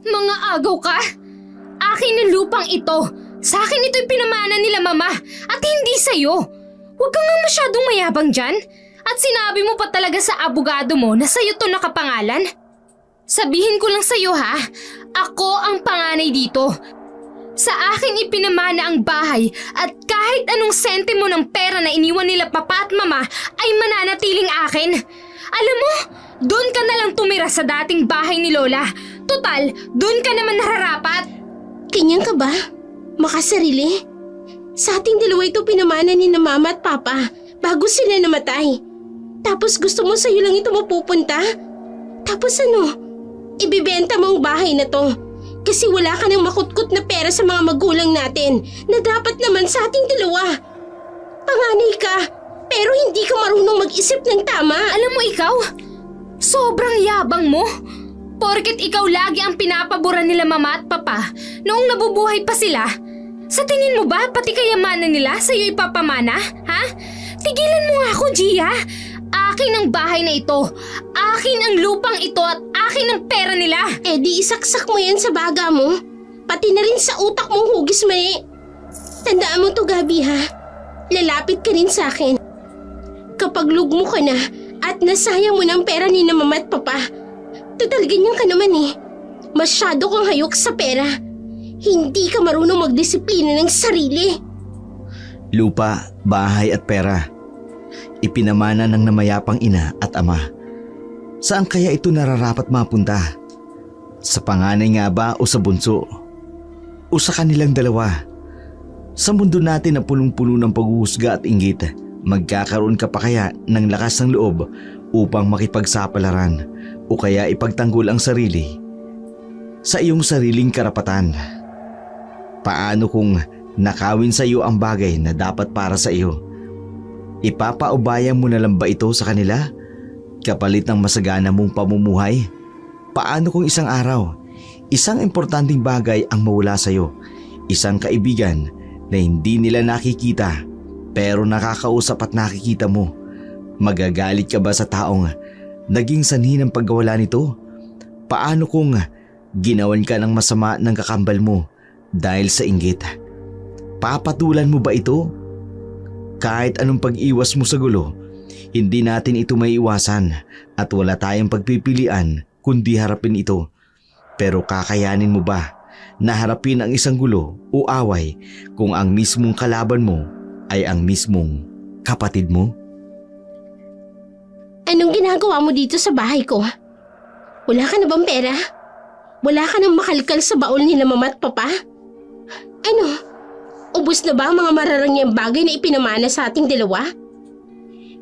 Mga agaw ka? Akin ang lupang ito. Sa akin ito'y pinamana nila mama at hindi sa'yo. Huwag kang nga masyadong mayabang dyan. At sinabi mo pa talaga sa abogado mo na sa'yo to nakapangalan? Sabihin ko lang sa'yo ha, ako ang panganay dito. Sa akin ipinamana ang bahay at kahit anong sentimo ng pera na iniwan nila papa at mama ay mananatiling akin. Alam mo, doon ka na lang tumira sa dating bahay ni Lola. Total, doon ka naman nararapat. Ganyan ka ba? Makasarili? Sa ating dalawa ito pinamana ni na mama at papa bago sila namatay. Tapos gusto mo sa'yo lang ito mapupunta? Tapos ano? Ibibenta mo ang bahay na to. Kasi wala ka nang makutkot na pera sa mga magulang natin na dapat naman sa ating dalawa. Panganay ka, pero hindi ka marunong mag-isip ng tama. Alam mo ikaw, sobrang yabang mo. Porket ikaw lagi ang pinapabura nila mama at papa noong nabubuhay pa sila. Sa tingin mo ba pati kayamanan nila sa'yo ipapamana? Ha? Tigilan mo nga ako, Gia. Akin ang bahay na ito. Akin ang lupang ito at akin ang pera nila. Eh di isaksak mo yan sa baga mo. Pati na rin sa utak mong hugis mali. Tandaan mo to, Gabi ha. Lalapit ka rin sa akin. Kapag lugmo ka na at nasayang mo ng pera ni na mama at papa. Total ganyan ka naman eh. Masyado kang hayok sa pera. Hindi ka marunong magdisiplina ng sarili. Lupa, bahay at pera. Ipinamana ng namayapang ina at ama. Saan kaya ito nararapat mapunta? Sa panganay nga ba o sa bunso? O sa kanilang dalawa? Sa mundo natin na punong-puno ng paghuhusga at inggit, magkakaroon ka pa kaya ng lakas ng loob upang makipagsapalaran o kaya ipagtanggol ang sarili sa iyong sariling karapatan? Paano kung nakawin sa iyo ang bagay na dapat para sa iyo? Ipapaubaya mo na lang ba ito sa kanila? Kapalit ng masagana mong pamumuhay? Paano kung isang araw, isang importanteng bagay ang mawala sa iyo? Isang kaibigan na hindi nila nakikita pero nakakausap at nakikita mo. Magagalit ka ba sa taong naging sanhi ng pagkawala nito? Paano kung ginawan ka ng masama ng kakambal mo dahil sa inggit? Papatulan mo ba ito? Kahit anong pag-iwas mo sa gulo, hindi natin ito maiiwasan at wala tayong pagpipilian kundi harapin ito. Pero kakayanin mo ba na harapin ang isang gulo o away kung ang mismong kalaban mo ay ang mismong kapatid mo? Anong ginagawa mo dito sa bahay ko? Wala ka na bang pera? Wala ka nang makalkal sa baon nila mama at papa? Ano? Ubus na ba ang mga mararangyang bagay na ipinamana sa ating dalawa?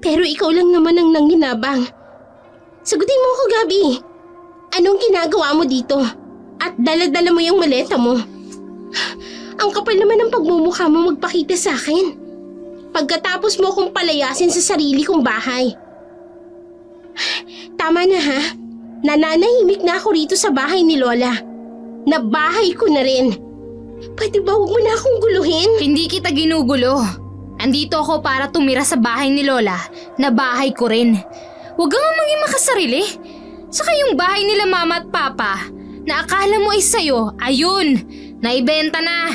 Pero ikaw lang naman ang nanginabang. Sagutin mo ako, Gabi. Anong ginagawa mo dito? At dala-dala mo yung maleta mo. Ang kapal naman ng pagmumukha mo magpakita sa akin. Pagkatapos mo akong palayasin sa sarili kong bahay. Tama na ha. Nananahimik na ako rito sa bahay ni Lola. Na bahay ko na rin. Pwede ba huwag mo na akong guluhin? Hindi kita ginugulo. Andito ako para tumira sa bahay ni Lola na bahay ko rin. Huwag kang maging makasarili. Saka yung bahay nila mama at papa na akala mo ay sa'yo, ayun, naibenta na.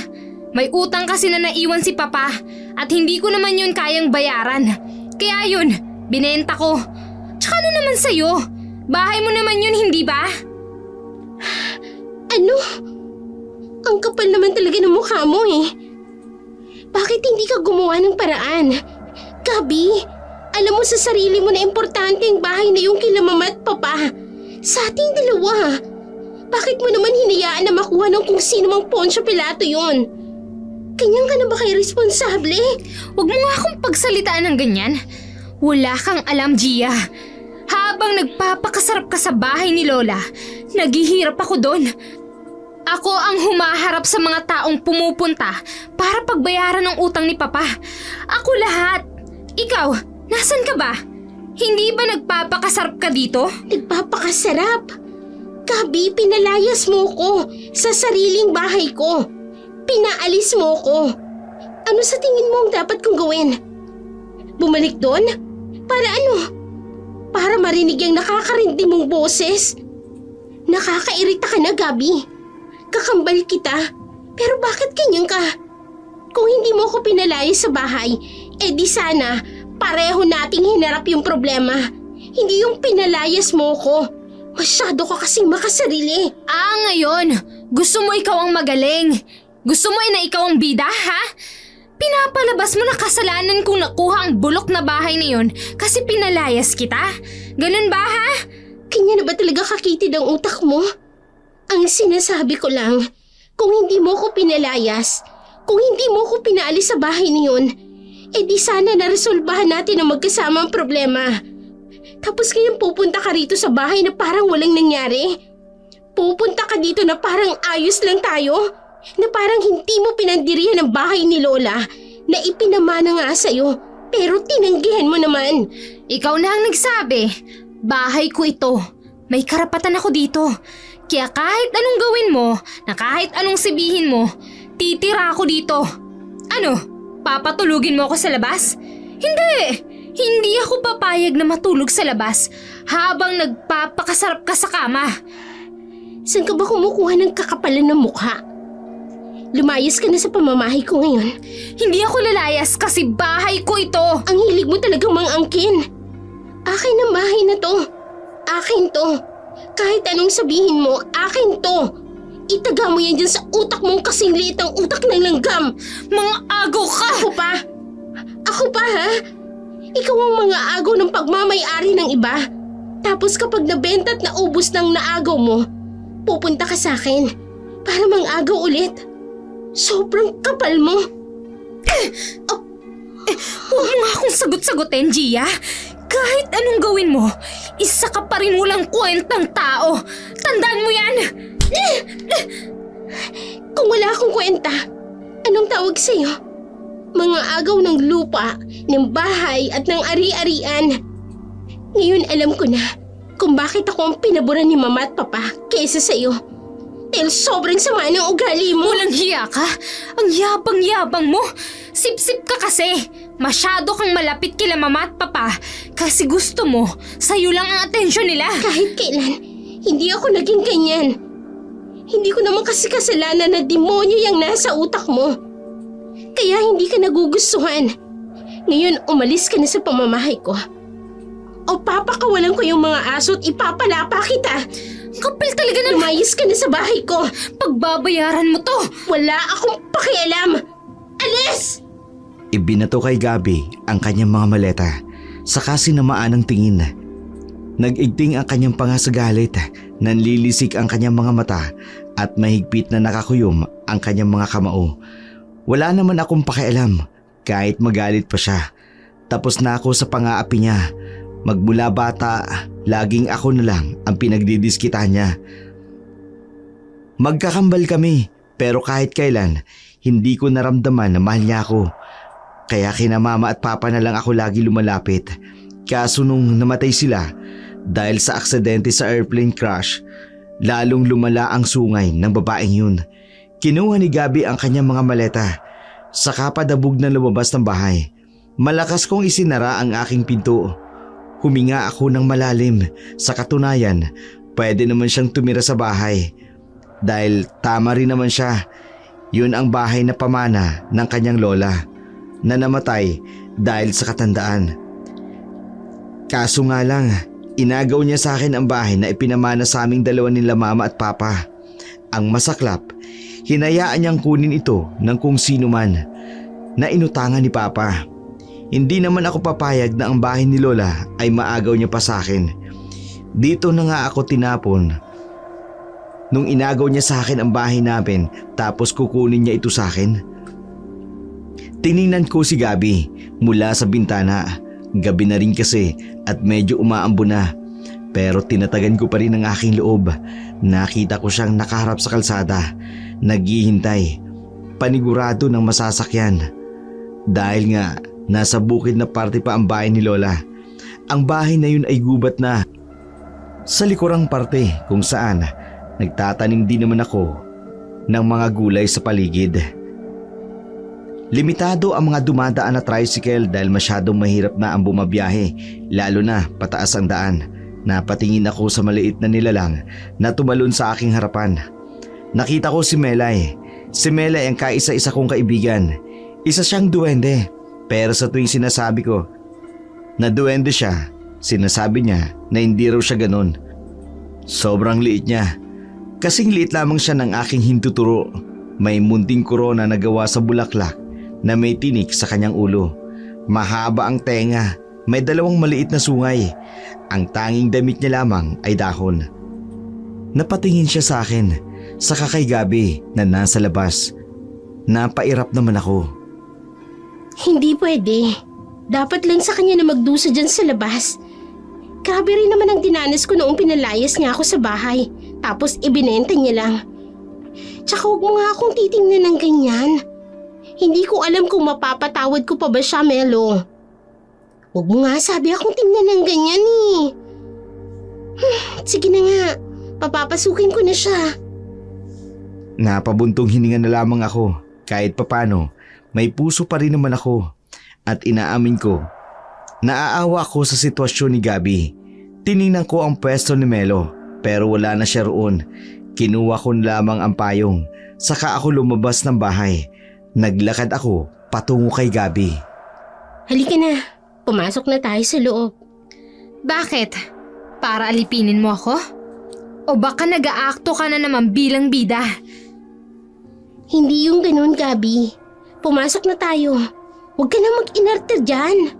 May utang kasi na naiwan si papa at hindi ko naman yun kayang bayaran. Kaya yun, binenta ko. Tsaka ano naman sa'yo? Bahay mo naman yun, hindi ba? Ano? Ang kapal naman talaga ng mukha mo eh. Bakit hindi ka gumawa ng paraan? Gabi, alam mo sa sarili mo na importante ang bahay na yung kila mama at papa. Sa ating dalawa. Bakit mo naman hinayaan na makuha ng kung sino mang Poncio Pilato yun? Ganyan ka na ba kayo responsable? Huwag mo nga akong pagsalitaan ng ganyan. Wala kang alam, Gia. Habang nagpapakasarap ka sa bahay ni Lola, naghihirap ako doon. Ako ang humaharap sa mga taong pumupunta para pagbayaran ng utang ni Papa. Ako lahat. Ikaw, nasan ka ba? Hindi ba nagpapakasarap ka dito? Nagpapakasarap? Gabi, pinalayas mo ko sa sariling bahay ko. Pinaalis mo ko. Ano sa tingin mo ang dapat kong gawin? Bumalik doon? Para ano? Para marinig yung nakakarindi mong boses? Nakakairita ka na, Gabi. Kakambal kita. Pero bakit ganyan ka? Kung hindi mo ako pinalayas sa bahay, di sana pareho nating hinarap yung problema. Hindi yung pinalayas mo ko. Masyado ka kasing makasarili. Ngayon, gusto mo ikaw ang magaling. Gusto mo na ikaw ang bida, ha? Pinapalabas mo na kasalanan kung nakuha ang bulok na bahay na yun kasi pinalayas kita? Ganun ba, ha? Kanya na ba talaga kakitid ang utak mo? Ang sinasabi ko lang, kung hindi mo ko pinalayas, kung hindi mo ko pinaalis sa bahay niyon, di sana naresolbahan natin ang magkasama ang problema. Tapos ngayon pupunta ka rito sa bahay na parang walang nangyari. Pupunta ka dito na parang ayos lang tayo. Na parang hindi mo pinandirihan ang bahay ni Lola na ipinamana nga sa'yo. Pero tinanggihan mo naman. Ikaw na ang nagsabi. Bahay ko ito. May karapatan ako dito. Kaya kahit anong gawin mo, na kahit anong sabihin mo, titira ako dito. Ano? Papatulugin mo ako sa labas? Hindi! Hindi ako papayag na matulog sa labas habang nagpapakasarap ka sa kama. Saan ka ba kumukuha ng kakapalan ng mukha? Lumayas ka na sa pamamahay ko ngayon. Hindi ako lalayas kasi bahay ko ito. Ang hilig mo talagang mangangkin. Akin ang bahay na to. Akin to. Kahit anong sabihin mo, akin to. Itaga mo yan dyan sa utak mong kasing liit ang utak ng langgam. Mga agaw ka! Ako pa? Ako pa ha? Ikaw ang mga agaw ng pagmamay-ari ng iba. Tapos kapag nabenta at naubos ng naagaw mo, pupunta ka sa akin para mang-agaw ulit. Sobrang kapal mo. Huwag mo nga akong sagot-sagutin, Gia. Kahit anong gawin mo, isa ka pa rin walang kwentang tao. Tandaan mo yan! Kung wala akong kwenta, anong tawag sa'yo? Mga agaw ng lupa, ng bahay at ng ari-arian. Ngayon alam ko na kung bakit ako ang pinaboran ni Mama at Papa kaysa sa'yo. Dahil sobrang sama ng ugali mo. Walang hiya ka? Ang yabang-yabang mo. Sip-sip ka kasi. Masyado kang malapit kila Mama at Papa kasi gusto mo, sa'yo lang ang atensyon nila. Kahit kailan, hindi ako naging ganyan. Hindi ko naman kasi kasalanan na demonyo yung nasa utak mo. Kaya hindi ka nagugustuhan. Ngayon umalis ka na sa pamamahay ko. O papakawalan ko yung mga aso at ipapalapa kita. Kapal talaga ng... Lumayas ka na sa bahay ko. Pagbabayaran mo to. Wala akong pakialam. Alis! Ibinato kay Gabi ang kanyang mga maleta saka sinamaan ng tingin. Nag-igting ang kanyang panga sa galit, nanlilisik ang kanyang mga mata at mahigpit na nakakuyom ang kanyang mga kamao. Wala naman akong pakialam kahit magalit pa siya. Tapos na ako sa pang-aapi niya. Magmula bata, laging ako na lang ang pinagdidiskitahan niya. Magkakambal kami pero kahit kailan hindi ko naramdaman na mahal niya ako. Kaya kina Mama at Papa na lang ako lagi lumalapit. Kaso nung namatay sila dahil sa aksidente sa airplane crash, lalong lumala ang sungay ng babaeng yun. Kinuha ni Gabi ang kanyang mga maleta. Saka padabog na lumabas ng bahay. Malakas kong isinara ang aking pinto. Huminga ako ng malalim. Sa katunayan, pwede naman siyang tumira sa bahay. Dahil tama rin naman siya. Yun ang bahay na pamana ng kanyang lola na namatay dahil sa katandaan. Kaso nga lang, inagaw niya sa akin ang bahay na ipinamana sa aming dalawa nila Mama at Papa. Ang masaklap, hinayaan niyang kunin ito ng kung sino man na inutangan ni Papa. Hindi naman ako papayag na ang bahay ni Lola ay maagaw niya pa sa akin. Dito na nga ako tinapon. Nung inagaw niya sa akin ang bahay namin tapos kukunin niya ito sa akin. Tiningnan ko si Gabi mula sa bintana. Gabi na rin kasi at medyo umaambo na. Pero tinatagan ko pa rin ang aking loob. Nakita ko siyang nakaharap sa kalsada, naghihintay, panigurado ng masasakyan. Dahil nga nasa bukid na parte pa ang bahay ni Lola. Ang bahay na yun ay gubat na. Sa likurang parte kung saan nagtatanim din naman ako ng mga gulay sa paligid. Limitado ang mga dumadaan na tricycle dahil masyadong mahirap na ang bumabiyahe, lalo na pataas ang daan. Napatingin ako sa maliit na nilalang na tumalon sa aking harapan. Nakita ko si Melay. Si Melay ang kaisa-isa kong kaibigan. Isa siyang duwende. Pero sa tuwing sinasabi ko na duwende siya, sinasabi niya na hindi raw siya ganun. Sobrang liit niya. Kasing liit lamang siya ng aking hintuturo. May munting korona na gawa sa bulaklak na may tinik sa kanyang ulo. Mahaba ang tenga. May 2 maliit na sungay. Ang tanging damit niya lamang ay dahon. Napatingin siya sa akin, saka kay Gabi na nasa labas. Napairap naman ako. Hindi pwede. Dapat lang sa kanya na magdusa dyan sa labas. Grabe rin naman ang dinanas ko noong pinalayas niya ako sa bahay. Tapos ibinenta niya lang. Tsaka huwag mo nga akong titingnan ng ganyan. Hindi ko alam kung mapapatawad ko pa ba siya, Melo. Huwag mo nga sabi akong tingnan ng ganyan eh. Sige na nga, papapasukin ko na siya. Napabuntong hininga na lamang ako. Kahit papano, may puso pa rin naman ako. At inaamin ko, naaawa ako sa sitwasyon ni Gabi. Tiningnan ko ang pwesto ni Melo, pero wala na siya roon. Kinuha ko lamang ang payong, saka ako lumabas ng bahay. Naglakad ako patungo kay Gabi. Halika na, pumasok na tayo sa loob. Bakit? Para alipinin mo ako? O baka nag-aakto ka na naman bilang bida? Hindi yung ganun, Gabi. Pumasok na tayo. Huwag ka na mag-inarte dyan.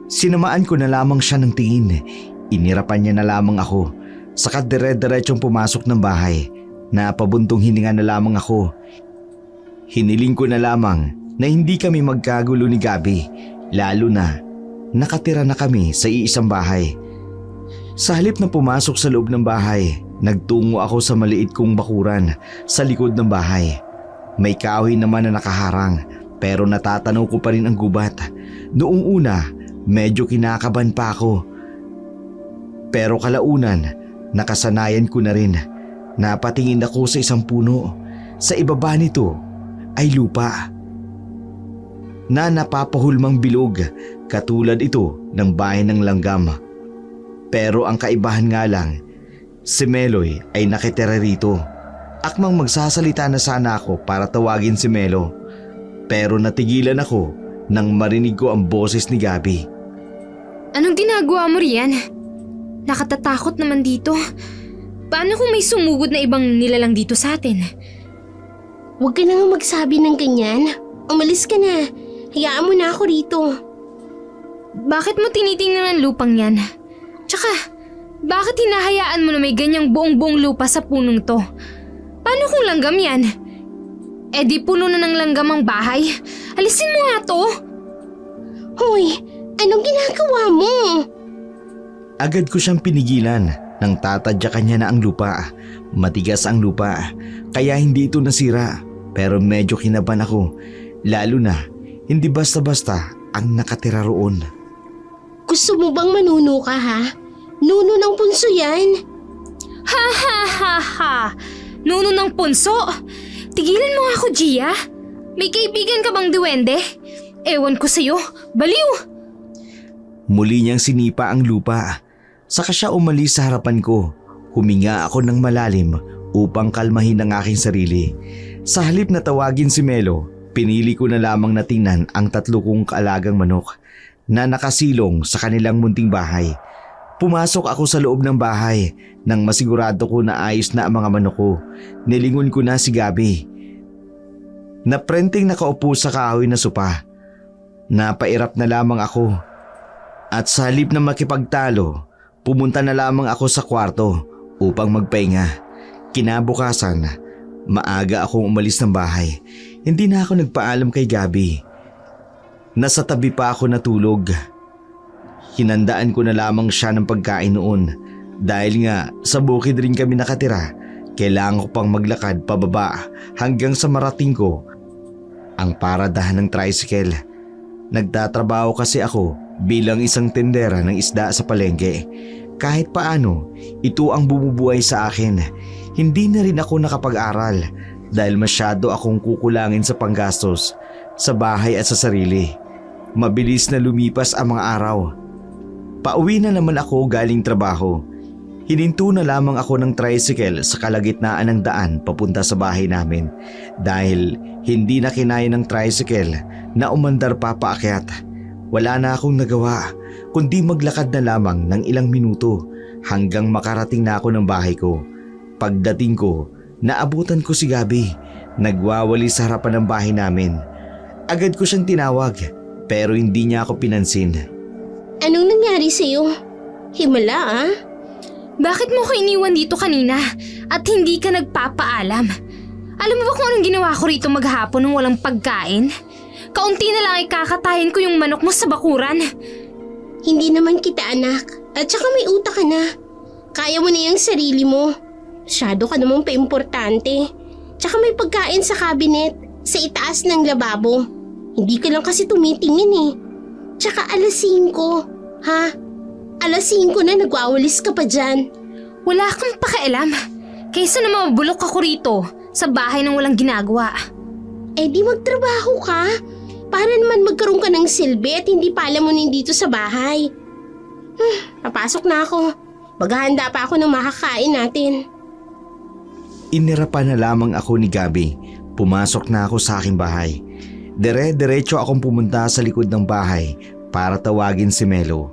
Sinamaan ko na lamang siya ng tingin. Inirapan niya na lamang ako. Saka dire-diretsong pumasok ng bahay. Napabuntong hininga na lamang ako. Hiniling ko na lamang na hindi kami magkagulo ni Gabi, lalo na nakatira na kami sa iisang bahay. Sa halip na pumasok sa loob ng bahay, nagtungo ako sa maliit kong bakuran sa likod ng bahay. May kahoy naman na nakaharang, pero natatanaw ko pa rin ang gubat. Noong una, medyo kinakabahan pa ako. Pero kalaunan, nakasanayan ko na rin. Napatingin ako sa isang puno. Sa ibaba nito ay lupa na napapahulmang bilog, katulad ito ng bahay ng langgam. Pero ang kaibahan nga lang, si Meloy ay nakitira rito. Akmang magsasalita na sana ako para tawagin si Melo, pero natigilan ako nang marinig ko ang boses ni Gabi. Anong ginagawa mo riyan? Nakatatakot naman dito. Paano kung may sumugod na ibang nilalang dito sa atin? Huwag ka na nga magsabi ng ganyan. Umalis ka na. Hayaan mo na ako rito. Bakit mo tinitingnan ang lupang yan? Tsaka, bakit hinahayaan mo na may ganyang buong-buong lupa sa punong to? Paano kung langgam yan? Eh di puno na ng langgam ang bahay. Alisin mo nga to. Hoy, anong ginagawa mo? Agad ko siyang pinigilan nang tatadyakan niya na ang lupa. Matigas ang lupa, kaya hindi ito nasira. Pero medyo kinabahan ako, lalo na hindi basta-basta ang nakatira roon. Gusto mo bang manuno ka ha? Nuno ng punso yan. Ha ha ha ha! Nuno ng punso! Tigilan mo nga ako, Gia. May kaibigan ka bang duwende? Ewan ko sa'yo, baliw! Muli niyang sinipa ang lupa. Saka siya umalis sa harapan ko. Huminga ako ng malalim upang kalmahin ang aking sarili. Sa halip na tawagin si Melo, pinili ko na lamang na tingnan ang 3 kong kaalagang manok na nakasilong sa kanilang munting bahay. Pumasok ako sa loob ng bahay nang masigurado ko na ayos na ang mga manok ko. Nilingon ko na si Gabi. Naprenting nakaupo sa kahoy na sopa. Napairap na lamang ako. At sa halip na makipagtalo, pumunta na lamang ako sa kwarto upang magpahinga. Kinabukasan, maaga akong umalis ng bahay. Hindi na ako nagpaalam kay Gabi. Nasa tabi pa ako natulog. Hinandaan ko na lamang siya ng pagkain noon. Dahil nga sa bukid rin kami nakatira, kailangan ko pang maglakad pababa hanggang sa marating ko ang paradahan ng tricycle. Nagtatrabaho kasi ako bilang isang tendera ng isda sa palengke. Kahit paano, ito ang bumubuhay sa akin. Hindi na rin ako nakapag-aral dahil masyado akong kukulangin sa panggastos sa bahay at sa sarili. Mabilis na lumipas ang mga araw. Pauwi na naman ako galing trabaho. Hininto na lamang ako ng tricycle sa kalagitnaan ng daan papunta sa bahay namin dahil hindi na kinaya ng tricycle na umandar pa paakyat. Wala na akong nagawa kundi maglakad na lamang ng ilang minuto hanggang makarating na ako ng bahay ko. Pagdating ko, naabutan ko si Gabi. Nagwawali sa harapan ng bahay namin. Agad ko siyang tinawag pero hindi niya ako pinansin. Anong nangyari sa'yo? Himala ah? Bakit mo ko iniwan dito kanina at hindi ka nagpapaalam? Alam mo ba kung anong ginawa ko rito maghapon nung walang pagkain? Kaunti na lang ay kakatayin ko yung manok mo sa bakuran. Hindi naman kita anak. At saka may utak ka na. Kaya mo na yung sarili mo. Masyado ka namang paimportante. Tsaka may pagkain sa cabinet, sa itaas ng lababo. Hindi ka lang kasi tumitingin eh. Tsaka alas 5, ha? Alas 5 na nagwawalis ka pa dyan. Wala kang pakialam. Kaysa na mabulok ako rito sa bahay nang walang ginagawa. Eh di magtrabaho ka. Para naman magkaroon ka ng silbi at hindi palamunin dito sa bahay. Papasok na ako. Maghahanda pa ako ng makakain natin. Inirapan na lamang ako ni Gabi. Pumasok na ako sa aking bahay. Dire-diretso akong pumunta sa likod ng bahay para tawagin si Melo.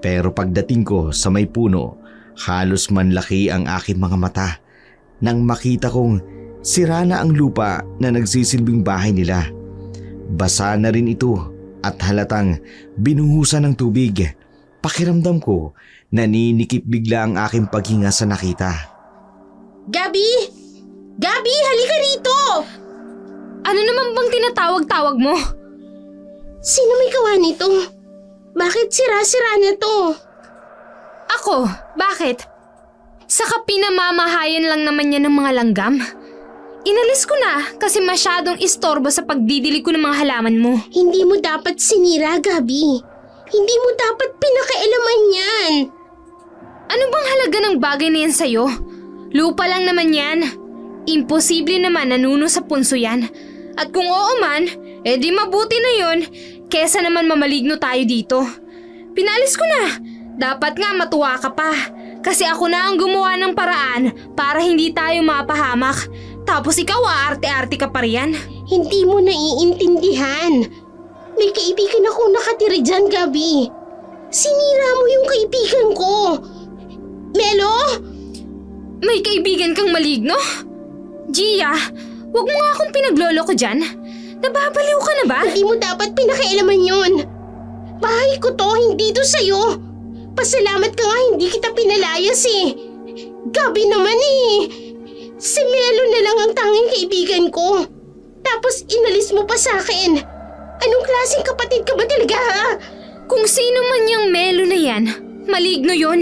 Pero pagdating ko sa may puno, halos manlaki ang aking mga mata nang makita kong sira na ang lupa na nagsisilbing bahay nila. Basa na rin ito at halatang binuhusan ng tubig. Pakiramdam ko, naninikip bigla ang aking paghinga sa nakita. Gabi! Gabi, halika rito! Ano naman bang tinatawag-tawag mo? Sino may gawa nito? Bakit sira-sira na to? Ako? Bakit? Saka pinamamahayan lang naman niya ng mga langgam. Inalis ko na kasi masyadong istorbo sa pagdidili ko ng mga halaman mo. Hindi mo dapat sinira, Gabi. Hindi mo dapat pinakailaman yan. Ano bang halaga ng bagay na yan sa'yo? Lupa lang naman yan. Imposible naman nanuno sa punso yan. At kung oo man, edi mabuti na yun. Kesa naman mamaligno tayo dito. Pinalis ko na. Dapat nga matuwa ka pa. Kasi ako na ang gumawa ng paraan para hindi tayo mapahamak. Tapos ikaw aarte-arte ka pa riyan. Hindi mo naiintindihan. May kaibigan ako nakatira dyan, Gabi. Sinira mo yung kaibigan ko. Melo? May kaibigan kang maligno? Gia, wag mo nga akong pinagloloko dyan. Nababaliw ka na ba? Hindi mo dapat pinakailaman yun. Bahay ko to, hindi to sa'yo. Pasalamat ka nga hindi kita pinalayas eh. Gabi naman eh. Si Melo na lang ang tanging kaibigan ko. Tapos inalis mo pa sa akin. Anong klaseng kapatid ka ba talaga ha? Kung sino man yung Melo na yan, maligno yun.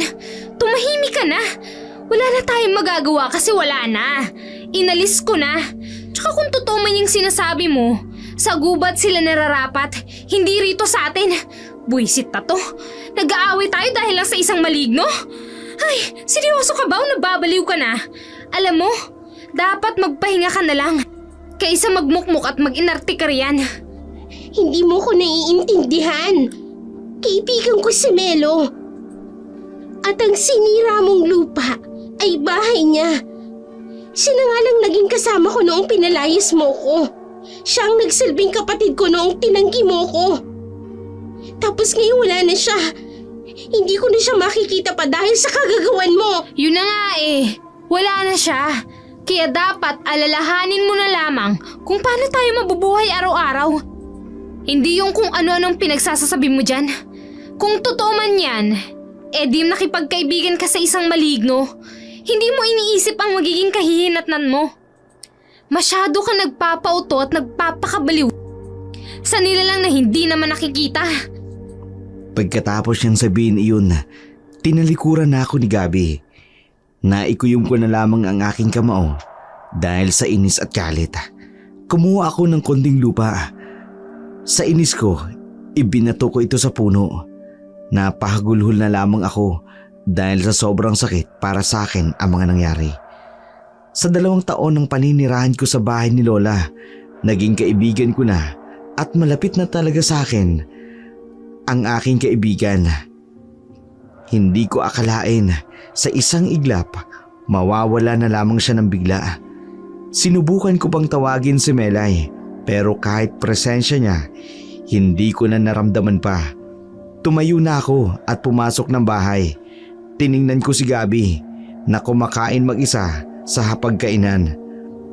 Tumahimik ka na. Wala na tayong magagawa kasi wala na. Inalis ko na. Tsaka kung totoo man yung sinasabi mo, sa gubat sila nararapat, hindi rito sa atin. Buisit na to. Nag-aaway tayo dahil lang sa isang maligno? Ay, seryoso ka ba o nababaliw ka na? Alam mo, dapat magpahinga ka na lang. Kaysa magmukmuk at mag-inarte ka riyan. Hindi mo ko naiintindihan. Kaibigan ko si Melo. At ang sinira mong lupa ay bahay niya. Siya na nga lang naging kasama ko noong pinalayas mo ko. Siya ang nagsilbing kapatid ko noong tinanggi mo ko. Tapos ngayon wala na siya. Hindi ko na siya makikita pa dahil sa kagagawan mo. Yun na nga eh. Wala na siya. Kaya dapat alalahanin mo na lamang kung paano tayo mabubuhay araw-araw. Hindi yung kung ano-anong pinagsasasabi mo dyan. Kung totoo man yan, di nakipagkaibigan ka sa isang maligno. Hindi mo iniisip ang magiging kahihinatnan mo. Masyado ka nagpapauto at nagpapakabaliw sa nila lang na hindi naman nakikita. Pagkatapos niyang sabihin iyon, tinalikuran na ako ni Gabi. Naikuyom ko na lamang ang aking kamao dahil sa inis at galit. Kumuha ako ng konting lupa. Sa inis ko, ibinato ko ito sa puno. Napahagulhol na lamang ako dahil sa sobrang sakit para sa akin ang mga nangyari. Sa 2 taon ng paninirahan ko sa bahay ni Lola, naging kaibigan ko na at malapit na talaga sa akin ang aking kaibigan. Hindi ko akalain sa isang iglap mawawala na lamang siya ng bigla. Sinubukan ko pang tawagin si Melay pero kahit presensya niya, hindi ko na naramdaman pa. Tumayo na ako at pumasok ng bahay. Tiningnan ko si Gabi na kumakain mag-isa sa hapagkainan.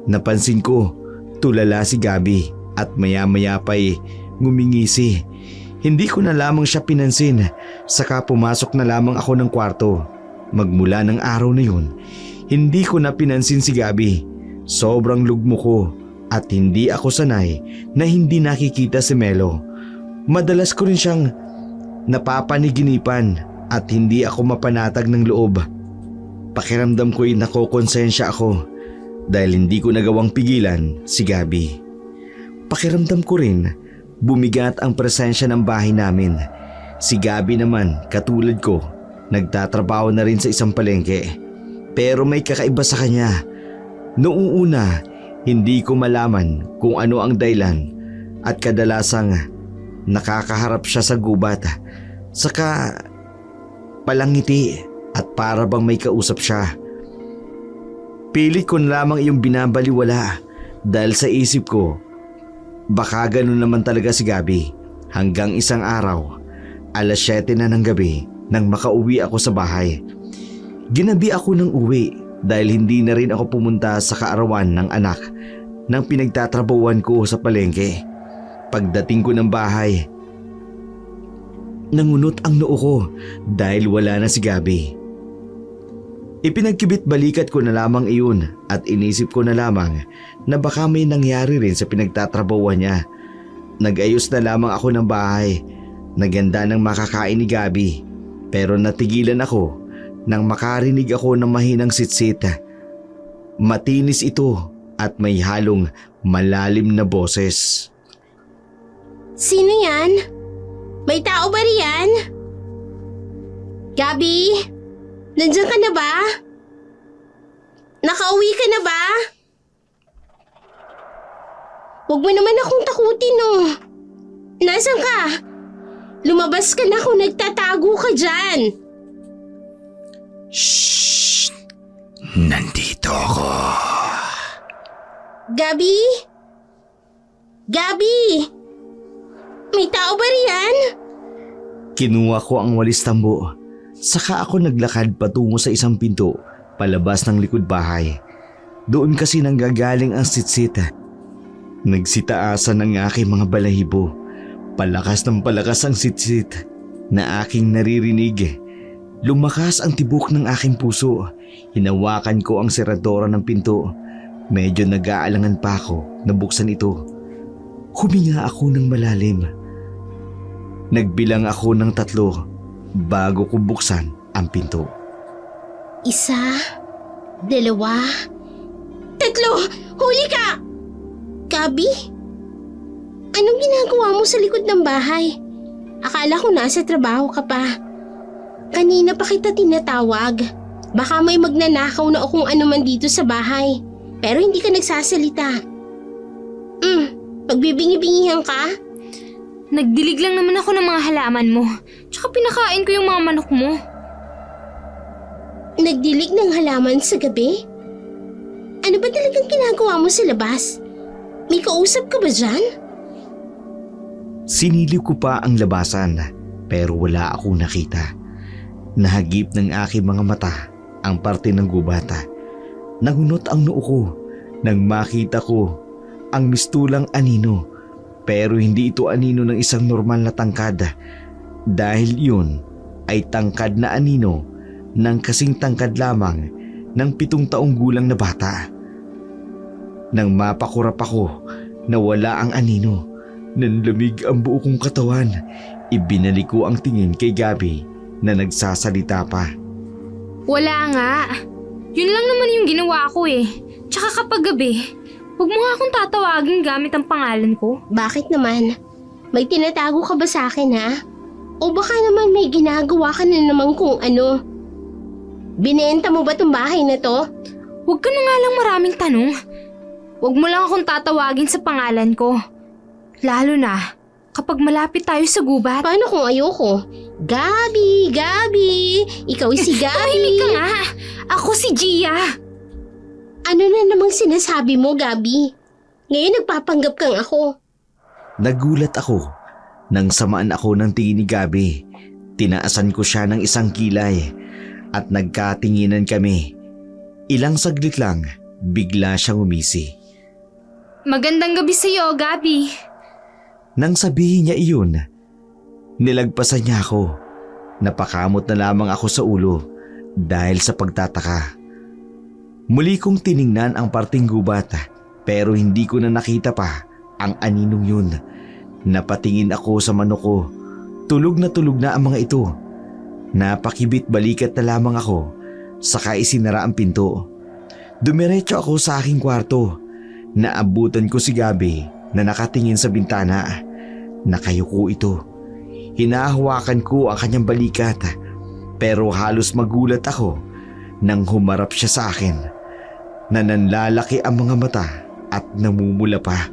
Napansin ko, tulala si Gabi at maya-maya pa'y ngumingisi. Hindi ko na lamang siya pinansin, saka pumasok na lamang ako ng kwarto. Magmula ng araw na yun, hindi ko na pinansin si Gabi. Sobrang lugmo ko at hindi ako sanay na hindi nakikita si Melo. Madalas ko rin siyang napapaniginipan at hindi ako mapanatag ng loob. Pakiramdam ko'y nakokonsensya ako dahil hindi ko nagawang pigilan si Gabi. Pakiramdam ko rin bumigat ang presensya ng bahay namin. Si Gabi naman, katulad ko, nagtatrabaho na rin sa isang palengke. Pero may kakaiba sa kanya. Noong una, hindi ko malaman kung ano ang dahilan at kadalasang nakakaharap siya sa gubat. Saka palangiti at para bang may kausap siya. Pilit ko na lamang iyong binabaliwala dahil sa isip ko, baka ganun naman talaga si Gabi. Hanggang isang araw, 7:00 na ng gabi nang makauwi ako sa bahay. Ginabi ako ng uwi dahil hindi na rin ako pumunta sa kaarawan ng anak ng pinagtatrabahuan ko sa palengke. Pagdating ko ng bahay, nangunot ang noo ko dahil wala na si Gabi. Ipinagkibit balikat ko na lamang iyon at inisip ko na lamang na baka may nangyari rin sa pinagtatrabahuan niya. Nag-ayos na lamang ako ng bahay. Naganda ng makakain ni Gabi pero natigilan ako nang makarinig ako ng mahinang sitsit. Matinis ito at may halong malalim na boses. Sino yan? May tao ba riyan? Gabi? Nandiyan ka na ba? Nakauwi ka na ba? Huwag mo naman akong takutin, oh. Nasaan ka? Lumabas ka na kung nagtatago ka dyan. Shh! Nandito ako. Gabi? Gabi? May tao ba riyan? Kinuha ko ang walis tambo. Saka ako naglakad patungo sa isang pinto palabas ng likod bahay. Doon kasi nanggagaling ang sitsit. Nagsitaasan ang aking mga balahibo. Palakas ng palakas ang sitsit na aking naririnig. Lumakas ang tibok ng aking puso. Hinawakan ko ang seradora ng pinto. Medyo nag-aalangan pa ako na buksan ito. Huminga ako ng malalim. Nagbilang ako ng 3 bago ko buksan ang pinto. 1, 2, 3. Huli ka! Gabi? Anong ginagawa mo sa likod ng bahay? Akala ko nasa trabaho ka pa. Kanina pa kita tinatawag. Baka may magnanakaw na o kung ano man dito sa bahay. Pero hindi ka nagsasalita. Pagbibingi-bingihan ka? Nagdilig lang naman ako ng mga halaman mo. Tsaka pinakain ko yung mga manok mo. Nagdilig ng halaman sa gabi? Ano ba talagang ginagawa mo sa labas? May kausap ka ba dyan? Sinilip ko pa ang labasan pero wala akong nakita. Nahagip ng aking mga mata ang parte ng gubata. Nangunot ang noo ko nang makita ko ang mistulang anino. Pero hindi ito anino ng isang normal na tangkad dahil yun ay tangkad na anino ng kasing tangkad lamang ng 7 taong gulang na bata. Nang mapakurap ako na wala ang anino, nanlamig ang buo kong katawan. Ibinalik ko ang tingin kay Gabi na nagsasalita pa. Wala nga. Yun lang naman yung ginawa ko eh. Tsaka kapag gabi, huwag mo nga akong tatawagin gamit ang pangalan ko. Bakit naman? May tinatago ka ba sa akin, ha? O baka naman may ginagawa ka na naman kung ano? Binenta mo ba tong bahay na to? Huwag ka na nga lang maraming tanong. Huwag mo lang akong tatawagin sa pangalan ko. Lalo na kapag malapit tayo sa gubat. Paano kung ayoko? Gabi! Gabi! Ikaw si Gabi! Tahimik ka nga! Ako si Gia! Ano na namang sinasabi mo, Gabi? Ngayon nagpapanggap kang ako. Nagulat ako nang samaan ako ng tingin ni Gabi. Tinaasan ko siya ng isang kilay at nagkatinginan kami. Ilang saglit lang, bigla siyang umisi. Magandang gabi sa'yo, Gabi. Nang sabihin niya iyon, nilagpasan niya ako. Napakamot na lamang ako sa ulo dahil sa pagtataka. Muli kong tiningnan ang parting gubat pero hindi ko na nakita pa ang aninong yun. Napatingin ako sa manok ko. Tulog na ang mga ito. Napakibit balikat na lamang ako, saka isinara ang pinto. Dumiretso ako sa aking kwarto. Naabutan ko si Gabi na nakatingin sa bintana. Nakayuko ito. Hinahawakan ko ang kanyang balikat pero halos magulat ako nang humarap siya sa akin. Nananlalaki ang mga mata at namumula pa.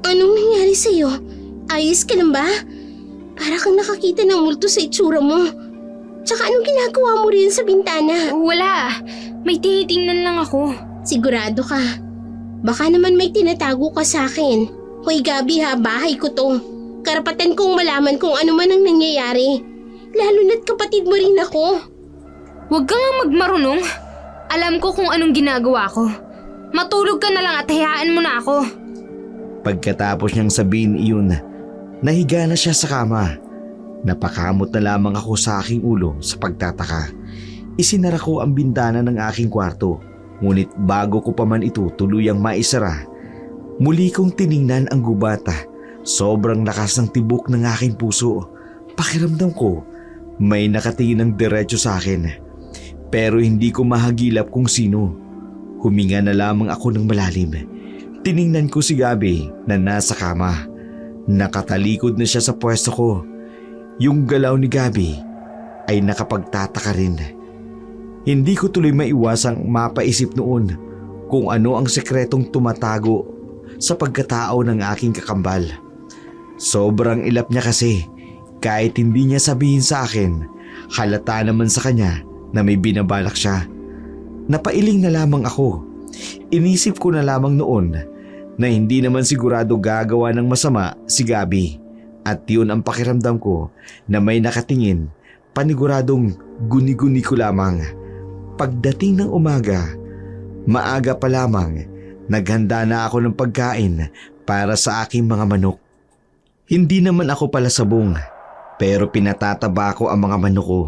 Anong nangyari sa'yo? Ayos ka lang ba? Para kang nakakita ng multo sa itsura mo. Tsaka anong ginagawa mo rin sa bintana? Wala. May tinitingnan lang ako. Sigurado ka. Baka naman may tinatago ka sa akin. Hoy Gabi ha, bahay ko to. Karapatan kong malaman kung ano man ang nangyayari. Lalo na't kapatid mo rin ako. Huwag ka nga magmarunong. Alam ko kung anong ginagawa ko. Matulog ka na lang at hayaan mo na ako. Pagkatapos niyang sabihin iyon, nahiga na siya sa kama. Napakamot na lamang ako sa aking ulo sa pagtataka. Isinara ko ang bintana ng aking kwarto. Ngunit bago ko pa man ito tuluyang maisara, muli kong tiningnan ang gubata. Sobrang lakas ng tibok ng aking puso. Pakiramdam ko may nakatingin ng diretso sa akin. Pero hindi ko mahagilap kung sino. Huminga na lamang ako ng malalim. Tiningnan ko si Gabi na nasa kama. Nakatalikod na siya sa pwesto ko. Yung galaw ni Gabi ay nakapagtataka rin. Hindi ko tuloy maiwasang mapaisip noon kung ano ang sekretong tumatago sa pagkatao ng aking kakambal. Sobrang ilap niya kasi kahit hindi niya sabihin sa akin, halata naman sa kanya na may binabalak siya. Napailing na lamang ako. Inisip ko na lamang noon na hindi naman sigurado gagawa ng masama si Gabi. At yun ang pakiramdam ko na may nakatingin, paniguradong guni-guni ko lamang. Pagdating ng umaga, maaga pa lamang, naghanda na ako ng pagkain para sa aking mga manok. Hindi naman ako pala sabong, pero pinatataba ko ang mga manok ko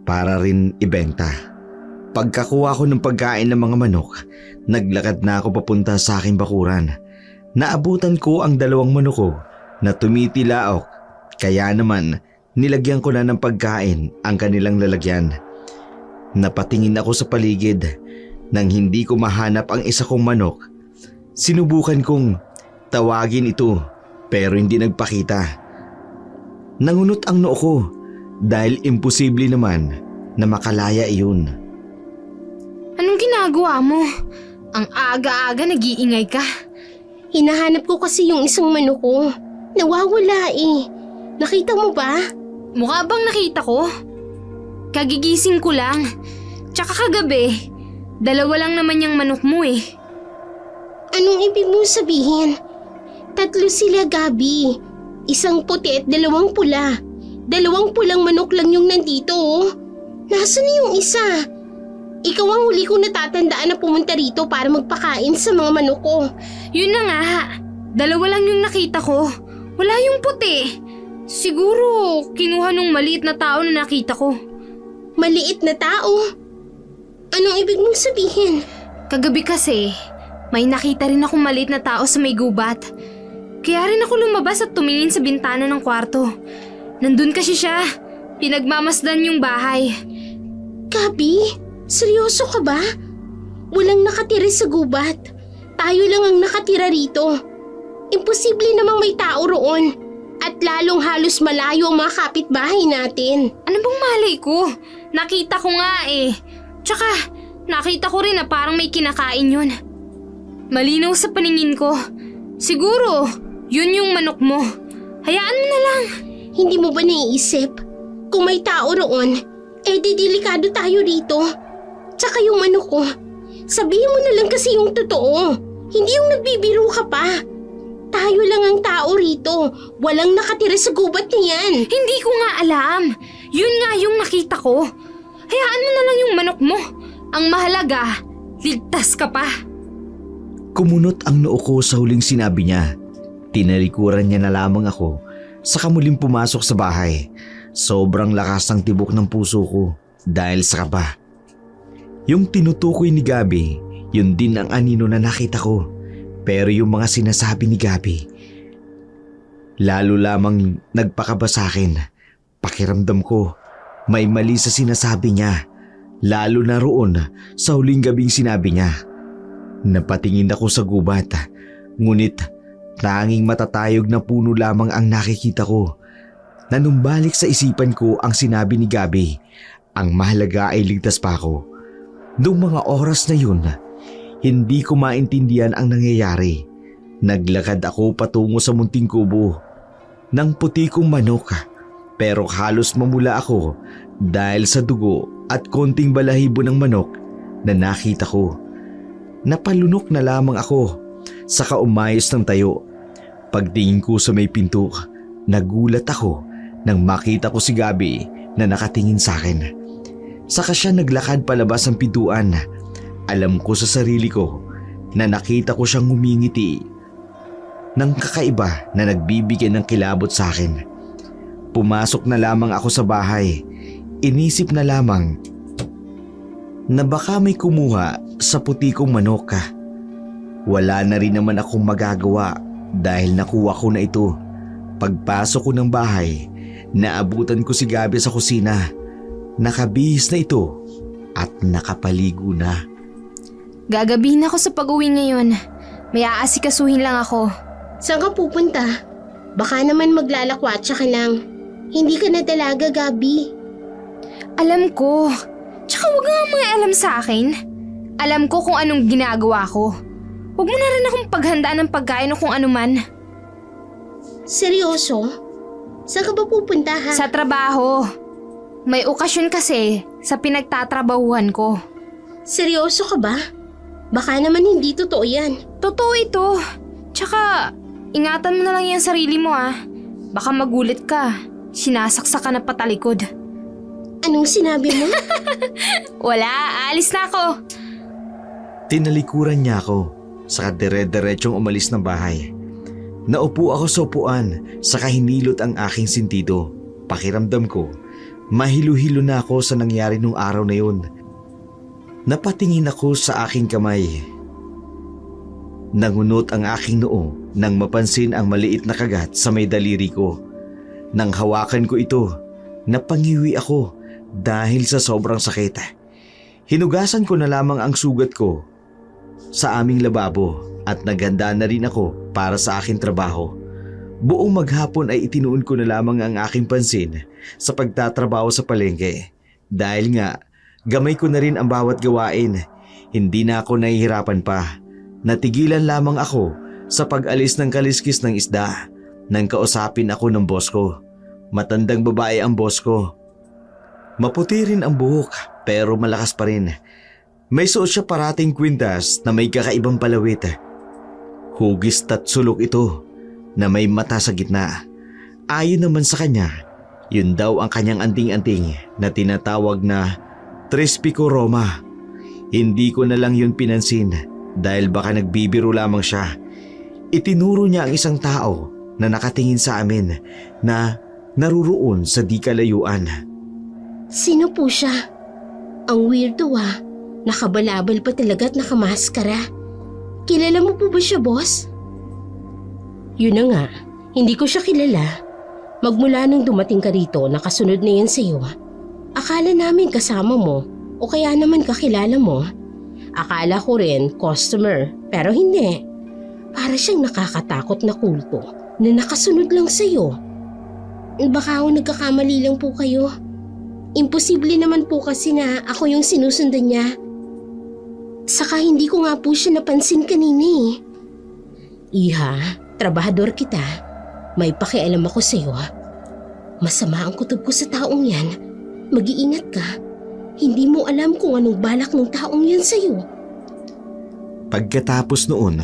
para rin ibenta. Pagkakuha ko ng pagkain ng mga manok, naglakad na ako papunta sa aking bakuran. Naabutan ko ang 2 manok ko na tumitilaok, kaya naman nilagyan ko na ng pagkain ang kanilang lalagyan. Napatingin ako sa paligid nang hindi ko mahanap ang isa kong manok. Sinubukan kong tawagin ito pero hindi nagpakita. Nangunot ang noo ko dahil imposible naman na makalaya iyon. Anong ginagawa mo? Ang aga-aga nag-iingay ka. Hinahanap ko kasi yung isang manok ko. Nawawala eh. Nakita mo ba? Mukha bang nakita ko? Kagigising ko lang. Tsaka kagabi, 2 lang naman yung manok mo eh. Anong ibig mong sabihin? 3 sila, Gabi. Isang puti at 2 pula. 2 pulang manok lang yung nandito oh. Nasaan na yung isa? Ikaw ang huli kong natatandaan na pumunta rito para magpakain sa mga manok ko. Yun na nga, 2 lang yung nakita ko. Wala yung puti. Siguro kinuha nung maliit na tao na nakita ko. Maliit na tao? Anong ibig mong sabihin? Kagabi kasi, may nakita rin akong maliit na tao sa may gubat. Kaya rin ako lumabas at tumingin sa bintana ng kwarto. Nandun kasi siya. Pinagmamasdan yung bahay. Gabi, seryoso ka ba? Walang nakatira sa gubat. Tayo lang ang nakatira rito. Imposible namang may tao roon. At lalong halos malayo ang mga kapitbahay natin. Ano bang malay ko? Nakita ko nga eh. Tsaka, nakita ko rin na parang may kinakain yun. Malinaw sa paningin ko. Siguro, yun yung manok mo. Hayaan mo na lang. Hindi mo ba naiisip? Kung may tao roon, delikado tayo rito. Tsaka yung ko, sabihin mo na lang kasi yung totoo. Hindi yung nagbibiro ka pa. Tayo lang ang tao rito. Walang nakatira sa gubat na yan. Hindi ko nga alam. Yun nga yung nakita ko. Hayaan mo na lang yung manok mo. Ang mahalaga, ligtas ka pa. Kumunot ang noo ko sa huling sinabi niya. Tinalikuran niya na lamang ako saka muling pumasok sa bahay. Sobrang lakas ng tibok ng puso ko dahil sa kaba. Yung tinutukoy ni Gabi, yun din ang anino na nakita ko. Pero yung mga sinasabi ni Gabi, lalo lamang nagpakaba sa akin. Pakiramdam ko, may mali sa sinasabi niya. Lalo na roon sa huling gabing sinabi niya. Napatingin ako sa gubat, ngunit tanging matatayog na puno lamang ang nakikita ko. Nanumbalik sa isipan ko ang sinabi ni Gabi, ang mahalaga ay ligtas pa ako. Noong mga oras na yun, hindi ko maintindihan ang nangyayari. Naglakad ako patungo sa munting kubo ng puti kong manok, pero halos mamula ako dahil sa dugo at konting balahibo ng manok na nakita ko. Napalunok na lamang ako, saka umayos ng tayo. Pagtingin ko sa may pinto, nagulat ako nang makita ko si Gabi na nakatingin sa akin. Saka siya naglakad palabas ng pintuan. Alam ko sa sarili ko na nakita ko siyang ngumingiti ng kakaiba na nagbibigay ng kilabot sa akin. Pumasok na lamang ako sa bahay. Inisip na lamang na baka may kumuha sa puti kong manok. Wala na rin naman akong magagawa dahil nakuha ko na ito. Pagpasok ko ng bahay, naabutan ko si Gabi sa kusina. Nakabihis na ito at nakapaligo na. Gagabihin ako sa pag-uwi ngayon. May aasikasuhin lang ako. Saan ka pupunta? Baka naman maglalakwatsa ka lang. Hindi ka na dalaga, Gabi. Alam ko. Tsaka huwag nga mga alam sa akin. Alam ko kung anong ginagawa ko. Huwag mo na rin akong paghandaan ng pagkain o kung ano man. Seryoso? Saan ka ba pupunta, ha? Sa trabaho. May okasyon kasi sa pinagtatrabahuhan ko. Seryoso ka ba? Baka naman hindi totoo yan. Totoo ito. Tsaka, ingatan mo na lang yung sarili mo ah. Baka magulit ka. Sinasaksak ka na patalikod. Anong sinabi mo? Wala, alis na ako. Tinalikuran niya ako, saka dire-diretsong umalis ng bahay. Naupo ako sa upuan, saka hinilot ang aking sentido. Pakiramdam ko, mahilo-hilo na ako sa nangyari nung araw na yun. Napatingin ako sa aking kamay. Nangunot ang aking noo nang mapansin ang maliit na kagat sa may daliri ko. Nang hawakan ko ito, napangiwi ako dahil sa sobrang sakit. Hinugasan ko na lamang ang sugat ko sa aming lababo at naganda na rin ako para sa aking trabaho. Buong maghapon ay itinuon ko na lamang ang aking pansin sa pagtatrabaho sa palengke. Dahil nga, gamay ko na rin ang bawat gawain. Hindi na ako nahihirapan pa. Natigilan lamang ako sa pag-alis ng kaliskis ng isda nang kausapin ako ng boss ko. Matandang babae ang boss ko. Maputi rin ang buhok pero malakas pa rin. May suot siya parating kwintas na may kakaibang palawit. Hugis at sulok ito na may mata sa gitna. Ayon naman sa kanya, yun daw ang kanyang anting-anting na tinatawag na Trispico Roma. Hindi ko na lang yun pinansin dahil baka nagbibiro lamang siya. Itinuro niya ang isang tao na nakatingin sa amin na naruroon sa di kalayuan. Sino po siya? Ang weirdo ah. Nakabalabal pa talaga at nakamaskara. Kilala mo po ba siya, boss? Yun na nga, hindi ko siya kilala. Magmula nung dumating ka rito, nakasunod na yan sa'yo. Akala namin kasama mo o kaya naman kakilala mo. Akala ko rin customer, pero hindi. Para siyang nakakatakot na kulto na nakasunod lang sa'yo. Baka ako nagkakamali lang po kayo. Imposible naman po kasi na ako yung sinusundan niya. Saka hindi ko nga po siya napansin kanina eh. Iha, trabahador kita. May pakialam ako sa'yo. Masama ang kutob ko sa taong yan. Mag-iingat ka. Hindi mo alam kung anong balak ng taong yan sa'yo. Pagkatapos noon,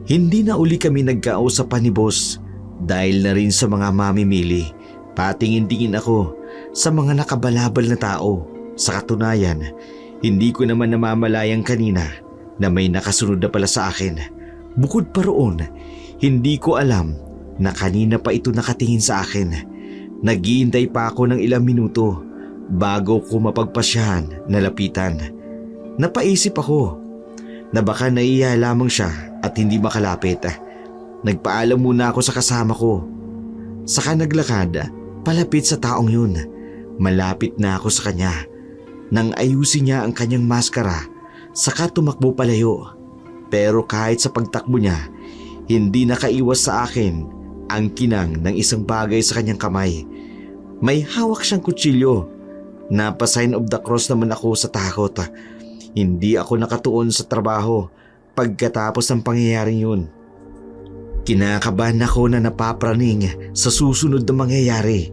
hindi na uli kami nagkausapan ni boss dahil na rin sa mga mamimili. Patingin-tingin ako sa mga nakabalabal na tao. Sa katunayan, hindi ko naman namamalayang kanina na may nakasunod na pala sa akin. Bukod pa roon, hindi ko alam na kanina pa ito nakatingin sa akin. Naghihintay pa ako ng ilang minuto bago ko mapagpasyahan na lapitan. Napaisip ako na baka naiya lamang siya at hindi makalapit. Nagpaalam muna ako sa kasama ko. Saka naglakad palapit sa taong yun. Malapit na ako sa kanya. Nang ayusin niya ang kanyang maskara, saka tumakbo palayo. Pero kahit sa pagtakbo niya, hindi nakaiwas sa akin ang kinang ng isang bagay sa kanyang kamay. May hawak siyang kutsilyo. Napa-sign of the cross naman ako sa takot. Hindi ako nakatuon sa trabaho pagkatapos ng pangyayaring yun. Kinakabahan ako na napapraning sa susunod na mangyayari.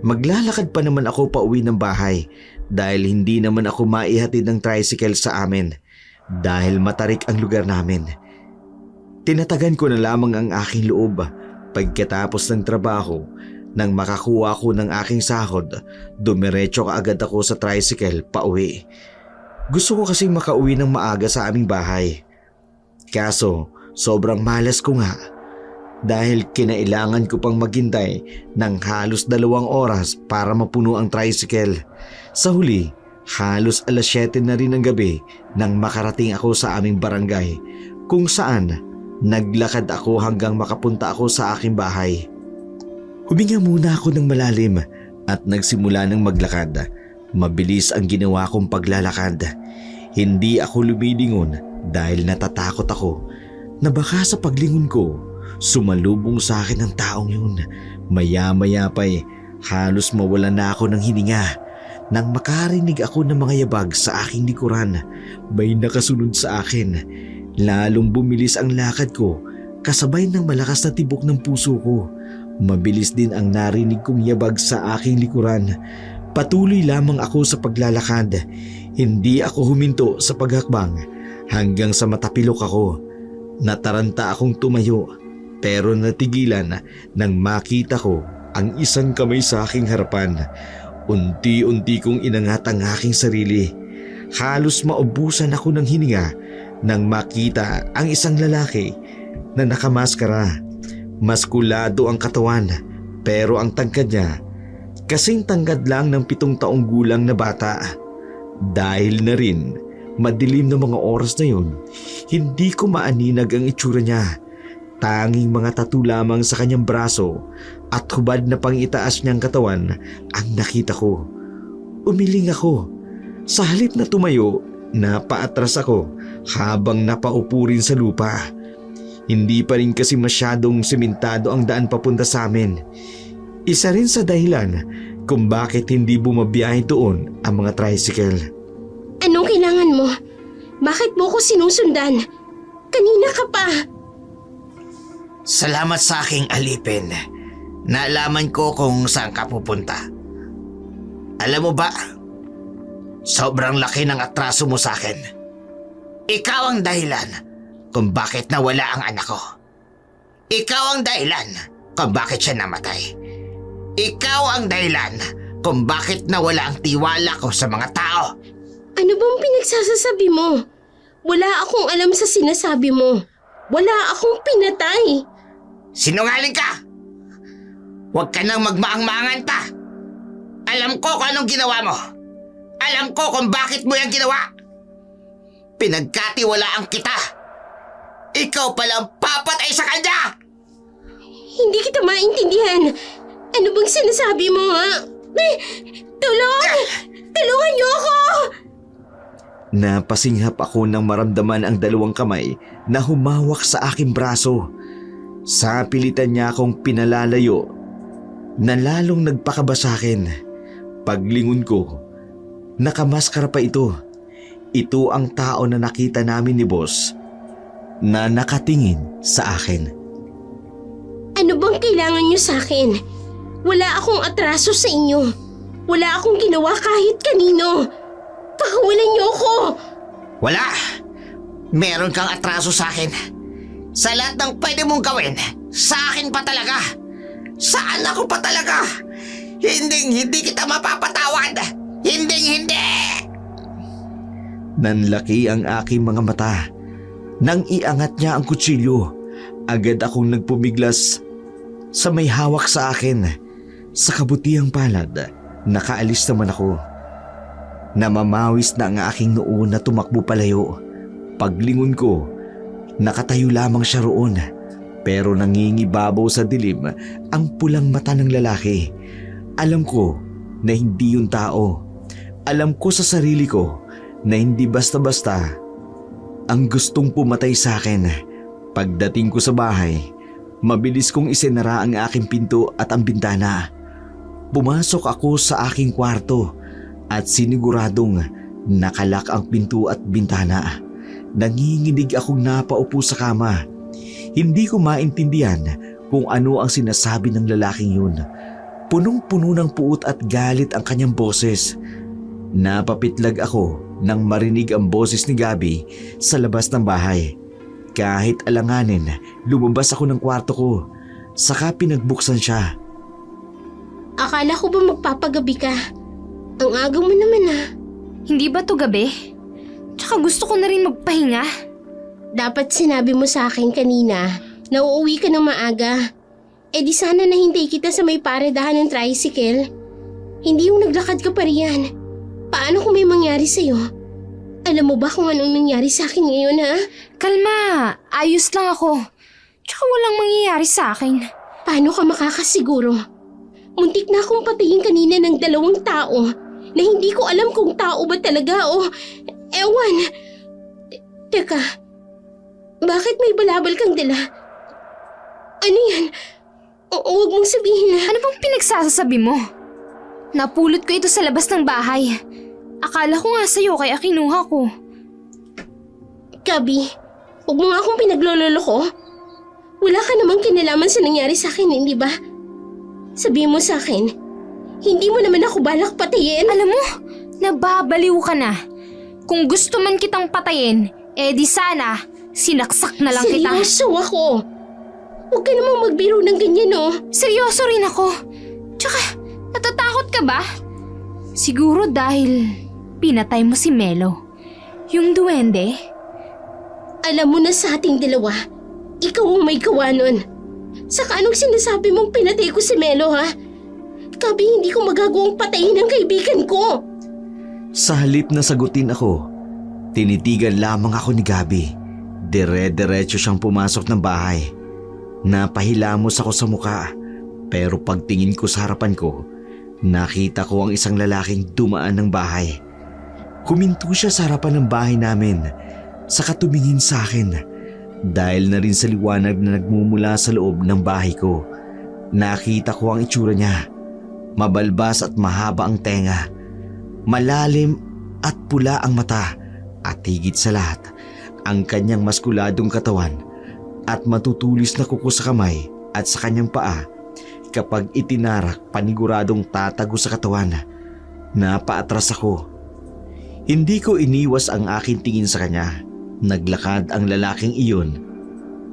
Maglalakad pa naman ako pauwi ng bahay dahil hindi naman ako maihatid ng tricycle sa amin dahil matarik ang lugar namin. Tinatagan ko na lamang ang aking loob pagkatapos ng trabaho. Nang makakuha ko ng aking sahod, dumiretso kaagad ako sa tricycle pauwi. Gusto ko kasing makauwi ng maaga sa aming bahay. Kaso sobrang malas ko nga dahil kinailangan ko pang maghintay ng halos 2 oras para mapuno ang tricycle. Sa huli, halos 7:00 na rin ng gabi nang makarating ako sa aming barangay kung saan naglakad ako hanggang makapunta ako sa aking bahay. Huminga muna ako ng malalim at nagsimula ng maglakad. Mabilis ang ginawa kong paglalakad. Hindi ako lumilingon dahil natatakot ako na baka sa paglingon ko, sumalubong sa akin ang taong yun. Maya-maya pa'y halos mawala na ako ng hininga nang makarinig ako ng mga yabag sa aking likuran. May nakasunod sa akin. Lalong bumilis ang lakad ko kasabay ng malakas na tibok ng puso ko. Mabilis din ang narinig kong yabag sa aking likuran. Patuloy lamang ako sa paglalakad. Hindi ako huminto sa paghakbang hanggang sa matapilok ako. Nataranta akong tumayo pero natigilan nang makita ko ang isang kamay sa aking harapan. Unti-unti kong inangat ang aking sarili. Halos maubusan ako ng hininga nang makita ang isang lalaki na nakamaskara. Maskulado ang katawan pero ang tangkad niya kasing tangkad lang ng 7 taong gulang na bata. Dahil na rin madilim na mga oras na yun, hindi ko maaninag ang itsura niya. Tanging mga tattoo lamang sa kanyang braso at hubad na pangitaas niyang katawan ang nakita ko. Umiling ako. Sa halip na tumayo, napaatras ako habang napaupo rin sa lupa. Hindi pa rin kasi masyadong sementado ang daan papunta sa amin. Isa rin sa dahilan kung bakit hindi bumabiyahe doon ang mga tricycle. Anong kailangan mo? Bakit mo ko sinusundan? Kanina ka pa. Salamat sa aking alipin. Naalaman ko kung saan ka pupunta. Alam mo ba, sobrang laki ng atraso mo sa akin. Ikaw ang dahilan kung bakit nawala ang anak ko. Ikaw ang dahilan kung bakit siya namatay. Ikaw ang dahilan kung bakit nawala ang tiwala ko sa mga tao. Ano bang pinagsasasabi mo? Wala akong alam sa sinasabi mo. Wala akong pinatay. Sinungaling ka! Huwag ka nang magmaang-maangan pa! Alam ko kung anong ginawa mo. Alam ko kung bakit mo yan ginawa. Pinagkatiwalaan kita. Ikaw palang papatay sa kanya! Hindi kita maintindihan. Ano bang sinasabi mo, ha? Tulong! Tulungan niyo ako! Napasinghap ako nang maramdaman ang 2 kamay na humawak sa aking braso. Sa pilitan niya akong pinalalayo na lalong nagpakaba sa akin. Paglingon ko, nakamaskara pa ito. Ito ang tao na nakita namin ni boss na nakatingin sa akin. Ano bang kailangan niyo sa akin? Wala akong atraso sa inyo. Wala akong ginawa kahit kanino. Pakawalan niyo ako! Wala! Meron kang atraso sa akin. Sa lahat ng pwede mong gawin, sa akin pa talaga. Sa anak ko pa talaga. Hindi kita mapapatawad. Hindi! Nanlaki ang aking mga mata. Nang iangat niya ang kutsilyo, agad akong nagpumiglas sa may hawak sa akin. Sa kabutihang palad, nakaalis naman ako. Namamawis na ang aking noo na tumakbo palayo. Paglingon ko, nakatayo lamang siya roon. Pero nangingibabaw sa dilim ang pulang mata ng lalaki. Alam ko na hindi yun tao. Alam ko sa sarili ko na hindi basta-basta ang gustong pumatay sa akin. Pagdating ko sa bahay, mabilis kong isinara ang aking pinto at ang bintana. Pumasok ako sa aking kwarto at siniguradong nakalak ang pinto at bintana. Nanginginig akong napaupo sa kama. Hindi ko maintindihan kung ano ang sinasabi ng lalaking yun. Punong-puno ng puot at galit ang kanyang boses. Napapitlag ako nang marinig ang boses ni Gabi sa labas ng bahay. Kahit alanganin, lumabas ako ng kwarto ko. Saka pinagbuksan siya. Akala ko ba magpapagabi ka? Ang aga mo naman Hindi ba to gabi? Tsaka gusto ko na rin magpahinga. Dapat sinabi mo sa akin kanina na uuwi ka ng maaga. Eh di sana nahintay kita sa may paredahan ng tricycle. Hindi yung naglakad ka pa riyan. Paano kung may mangyari sa'yo? Alam mo ba kung anong nangyari sa akin ngayon Kalma, ayos lang ako. Tsaka walang mangyayari sa akin. Paano ka makakasiguro? Muntik na akong patayin kanina ng 2 tao na hindi ko alam kung tao ba talaga o ewan. Teka, bakit may balabal kang dala? Ano yan? Huwag mong sabihin Ano bang pinagsasabi mo? Napulot ko ito sa labas ng bahay. Akala ko nga sa'yo kaya kinuha ko. Gabi, huwag mo nga akong pinaglololo ko. Wala ka namang kinalaman sa nangyari sa akin, hindi ba? Sabihin mo sa akin, hindi mo naman ako balak patayin. Alam mo, nababaliw ka na. Kung gusto man kitang patayin, di sana sinaksak na lang kita. Seryoso ako. Huwag ka namang magbiro ng ganyan Seryoso rin ako. Tsaka, natatakot ka ba? Siguro dahil pinatay mo si Melo. Yung duwende. Alam mo na sa ating dalawa, ikaw ang may gawa nun. Saka anong sinasabi mong pinatay ko si Melo Gabi, hindi ko magagawang patayin ang kaibigan ko. Sa halip na sagutin ako, tinitigan lamang ako ni Gabi. Dire-diretso siyang pumasok ng bahay. Napahilamos ako sa muka, pero pagtingin ko sa harapan ko, nakita ko ang isang lalaking dumaan ng bahay. Huminto siya sa harapan ng bahay namin, saka tumingin sa akin. Dahil na rin sa liwanag na nagmumula sa loob ng bahay ko, nakita ko ang itsura niya. Mabalbas at mahaba ang tenga, malalim at pula ang mata, at higit sa lahat, ang kanyang maskuladong katawan at matutulis na kuko sa kamay at sa kanyang paa. Kapag itinarak, paniguradong tatago sa katawan. Napaatras ako. Hindi ko iniwas ang aking tingin sa kanya. Naglakad ang lalaking iyon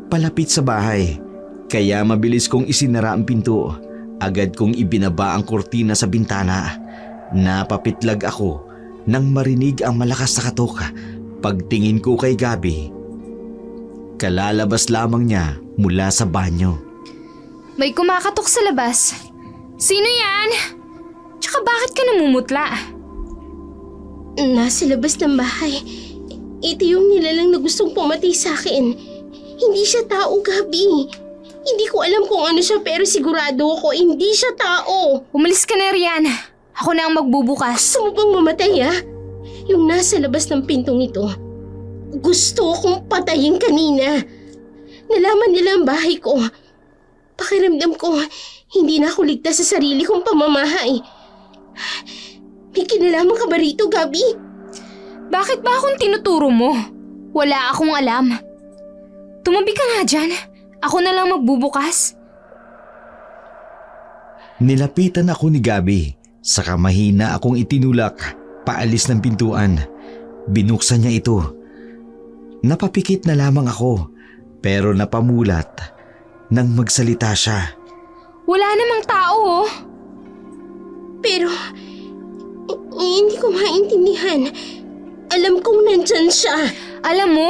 palapit sa bahay. Kaya mabilis kong isinara ang pinto. Agad kong ibinaba ang kurtina sa bintana. Napapitlag ako nang marinig ang malakas na katok. Pagtingin ko kay Gabi, kalalabas lamang niya mula sa banyo. May kumakatok sa labas. Sino yan? Tsaka bakit ka namumutla? Nasa labas ng bahay. Ito yung nilalang na gustong pumatay sa akin. Hindi siya tao, Gabi. Hindi ko alam kung ano siya pero sigurado ako hindi siya tao. Umalis ka na riyan. Ako na ang magbubukas. Gusto mo bang mamatay Yung nasa labas ng pintong ito. Gusto kong patayin kanina. Nalaman nila ang bahay ko. Pakiramdam ko, hindi na ako ligtas sa sarili kong pamamahay. May kinalaman ka ba rito, Gabi? Bakit ba akong tinuturo mo? Wala akong alam. Tumabi ka nga dyan. Ako na lang magbubukas. Nilapitan ako ni Gabi, saka mahina akong itinulak paalis ng pintuan. Binuksan niya ito. Napapikit na lamang ako pero napamulat nang magsalita siya. Wala namang tao oh. Pero, hindi ko maintindihan. Alam kong nandyan siya. Alam mo,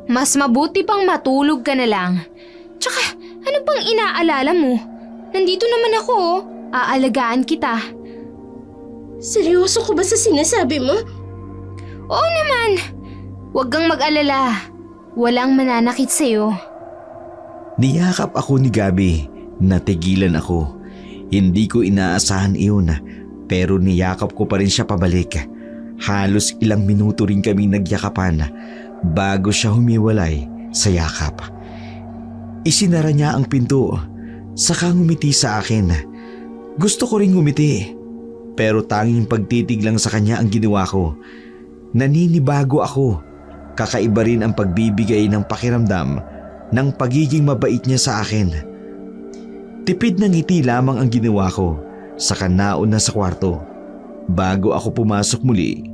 mas mabuti pang matulog ka na lang. Tsaka, ano pang inaalala mo? Nandito naman ako oh. Aalagaan kita. Seryoso ko ba sa sinasabi mo? Oo naman. Huwag kang mag-alala. Walang mananakit sa'yo. Niyakap ako ni Gabi. Natigilan ako. Hindi ko inaasahan iyon pero niyakap ko pa rin siya pabalik. Halos ilang minuto rin kami nagyakapan bago siya humiwalay sa yakap. Isinara niya ang pinto, saka ngumiti sa akin. Gusto ko rin ngumiti, pero tanging pagtitig lang sa kanya ang ginawa ko. Naninibago ako. Kakaiba rin ang pagbibigay ng pakiramdam ng pagiging mabait niya sa akin. Tipid ng ngiti lamang ang ginawa ko, saka nauna sa kwarto. Bago ako pumasok muli,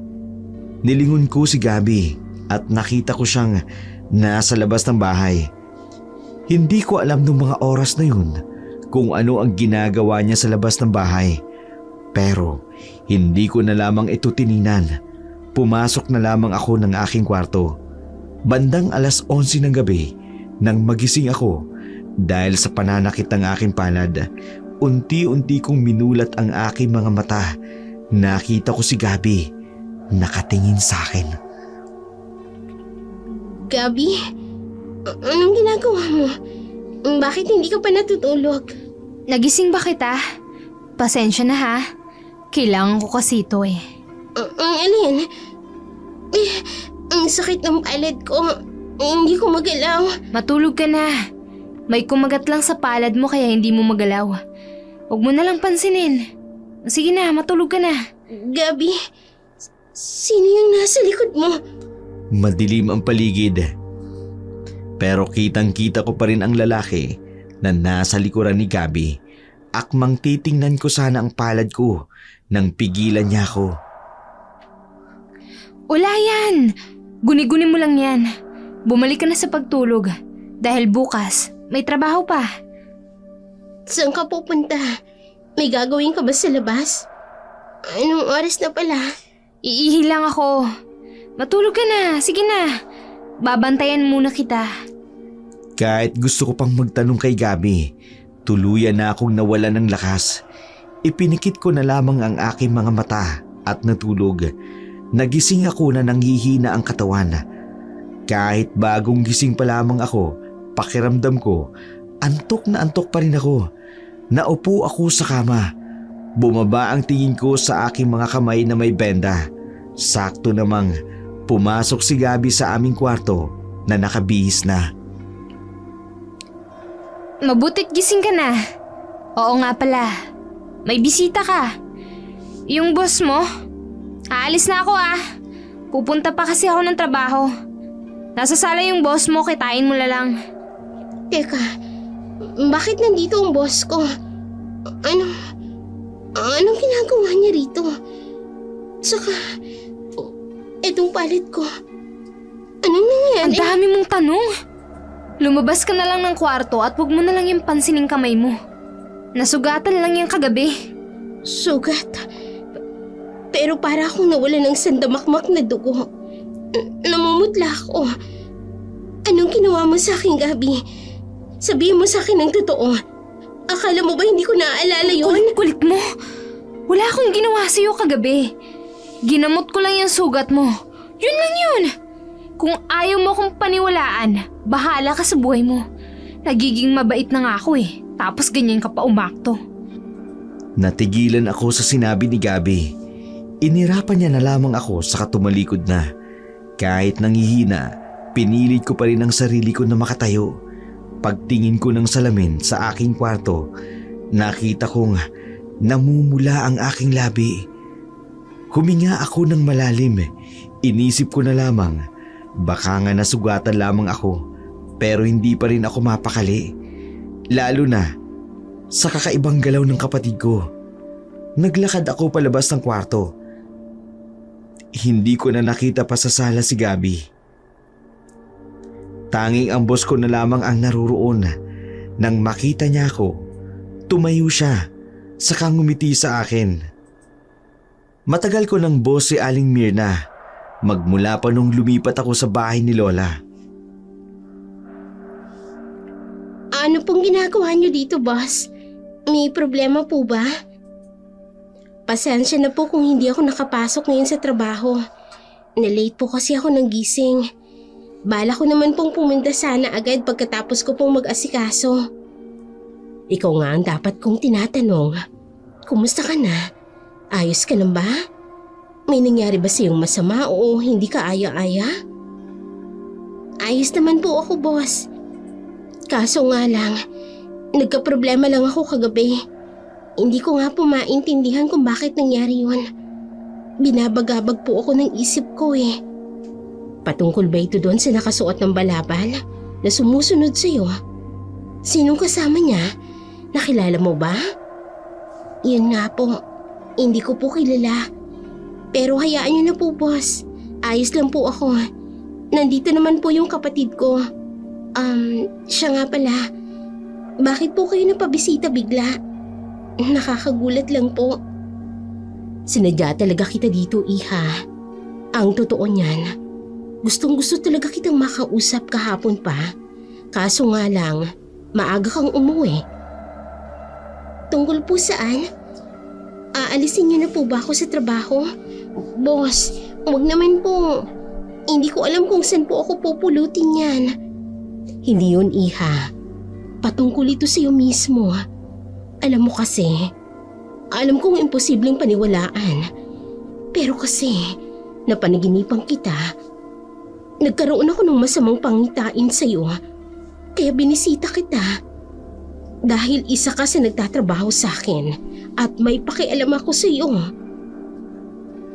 nilingon ko si Gabi at nakita ko siyang nasa labas ng bahay. Hindi ko alam nung mga oras na yun kung ano ang ginagawa niya sa labas ng bahay. Pero hindi ko na lamang ito tininan. Pumasok na lamang ako ng aking kwarto. Bandang 11:00 ng gabi nang magising ako dahil sa pananakit ng aking palad. Unti-unti kong minulat ang aking mga mata. Nakita ko si Gabi nakatingin sa akin. Gabi, anong ginagawa mo? Bakit hindi ka pa natutulog? Nagising ba kita? Pasensya na ha. Kailangan ko kasi ito eh. Ang alin? Ang sakit ng palad ko. Hindi ko magalaw. Matulog ka na. May kumagat lang sa palad mo kaya hindi mo magalaw. Huwag mo na lang pansinin. Sige na, matulog ka na. Gabi, sino yung nasa likod mo? Madilim ang paligid. Pero kitang-kita ko pa rin ang lalaki na nasa likuran ni Gabi. Akmang titingnan ko sana ang palad ko nang pigilan niya ako. Wala yan. Guni-guni mo lang yan. Bumalik ka na sa pagtulog. Dahil bukas, may trabaho pa. Saan ka pupunta? May gagawin ka ba sa labas? Anong oras na pala? Iihi lang ako. Matulog ka na. Sige na. Babantayan muna kita. Kahit gusto ko pang magtanong kay Gabi, tuluyan na akong nawalan ng lakas. Ipinikit ko na lamang ang aking mga mata at natulog. Nagising ako na nanghihina ang katawan. Kahit bagong gising pa lamang ako, pakiramdam ko, antok na antok pa rin ako. Naupo ako sa kama. Bumaba ang tingin ko sa aking mga kamay na may benda. Sakto namang pumasok si Gabi sa aming kwarto na nakabihis na. Mabutit gising ka na. Oo nga pala. May bisita ka. Yung boss mo? Aalis na ako ah. Pupunta pa kasi ako ng trabaho. Nasa sala yung boss mo, kitain mo na lang. Teka, bakit nandito ang boss ko? Anong ginagawa niya rito? Saka, etong palad ko. Anong nangyari? Ang dami mong tanong. Lumabas ka na lang ng kwarto at huwag mo na lang yung pansining kamay mo. Nasugatan lang yung kagabi. Sugat. Pero para akong nawala ng sandamakmak na dugo. Namumutla ako. Anong ginawa mo sa akin, Gabi? Sabihin mo sa akin ang totoo. Akala mo ba hindi ko naaalala yun? Kulit-kulit mo. Wala akong ginawa sa'yo kagabi. Ginamot ko lang yung sugat mo. Yun lang yun. Kung ayaw mo akong paniwalaan, bahala ka sa buhay mo. Nagiging mabait na nga ako eh. Tapos ganyan ka pa umakto. Natigilan ako sa sinabi ni Gabi. Inirapan niya na lamang ako saka tumalikod na. Kahit nangihina, pinilit ko pa rin ang sarili ko na makatayo. Pagtingin ko ng salamin sa aking kwarto, nakita kong namumula ang aking labi. Huminga ako ng malalim. Inisip ko na lamang, baka nga nasugatan lamang ako, pero hindi pa rin ako mapakali. Lalo na sa kakaibang galaw ng kapatid ko. Naglakad ako palabas ng kwarto. Hindi ko na nakita pa sa sala si Gabi. Tanging ang boss ko na lamang ang naruroon. Nang makita niya ako, tumayo siya, saka ngumiti sa akin. Matagal ko ng boss si Aling Mirna, magmula pa nung lumipat ako sa bahay ni Lola. Ano pong ginagawa niyo dito, boss? May problema po ba? Pasensya na po kung hindi ako nakapasok ngayon sa trabaho. Na-late po kasi ako ng gising. Bala ko naman pong pumunta sana agad pagkatapos ko pong mag-asikaso. Ikaw nga ang dapat kong tinatanong. Kumusta ka na? Ayos ka lang ba? May nangyari ba sa'yong masama o hindi ka aya-aya? Ayos naman po ako, boss. Kaso nga lang, nagka-problema lang ako kagabi. Hindi ko nga po maintindihan kung bakit nangyari yun. Binabagabag po ako ng isip ko eh. Patungkol ba ito doon sa nakasuot ng balabal na sumusunod sa'yo? Sinong kasama niya? Nakilala mo ba? Yun nga po, hindi ko po kilala. Pero hayaan niyo na po, boss. Ayos lang po ako. Nandito naman po yung kapatid ko. Siya nga pala. Bakit po kayo napabisita bigla? Nakakagulat lang po. Sinadya talaga kita dito, Iha. Ang totoo niyan, gustong-gusto talaga kitang makausap kahapon pa. Kaso nga lang, maaga kang umuwi. Tungkol po saan? Aalisin niyo na po ba ako sa trabaho? Boss, huwag naman po. Hindi ko alam kung saan po ako pupulutin yan. Hindi yun, Iha. Patungkol ito sa'yo mismo. Alam mo kasi, alam kong imposibleng paniwalaan. Pero kasi, napanaginipan kita. Nagkaroon ako ng masamang pangitain sa'yo. Kaya binisita kita. Dahil isa ka sa nagtatrabaho sa akin at may pakialam ako sa'yo.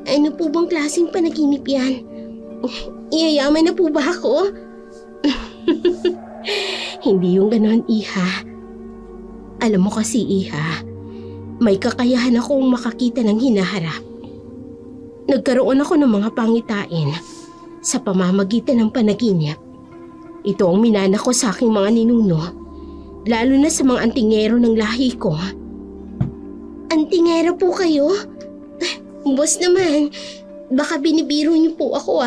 Ano po bang klaseng panaginip yan? Iyayaman na po ba ako? Hindi yung ganon, Iha. Alam mo kasi, Iha, may kakayahan akong makakita ng hinaharap. Nagkaroon ako ng mga pangitain sa pamamagitan ng panaginip. Ito ang minana ko sa aking mga ninuno, lalo na sa mga antingero ng lahi ko. Antingero po kayo? Boss naman, baka binibiro niyo po ako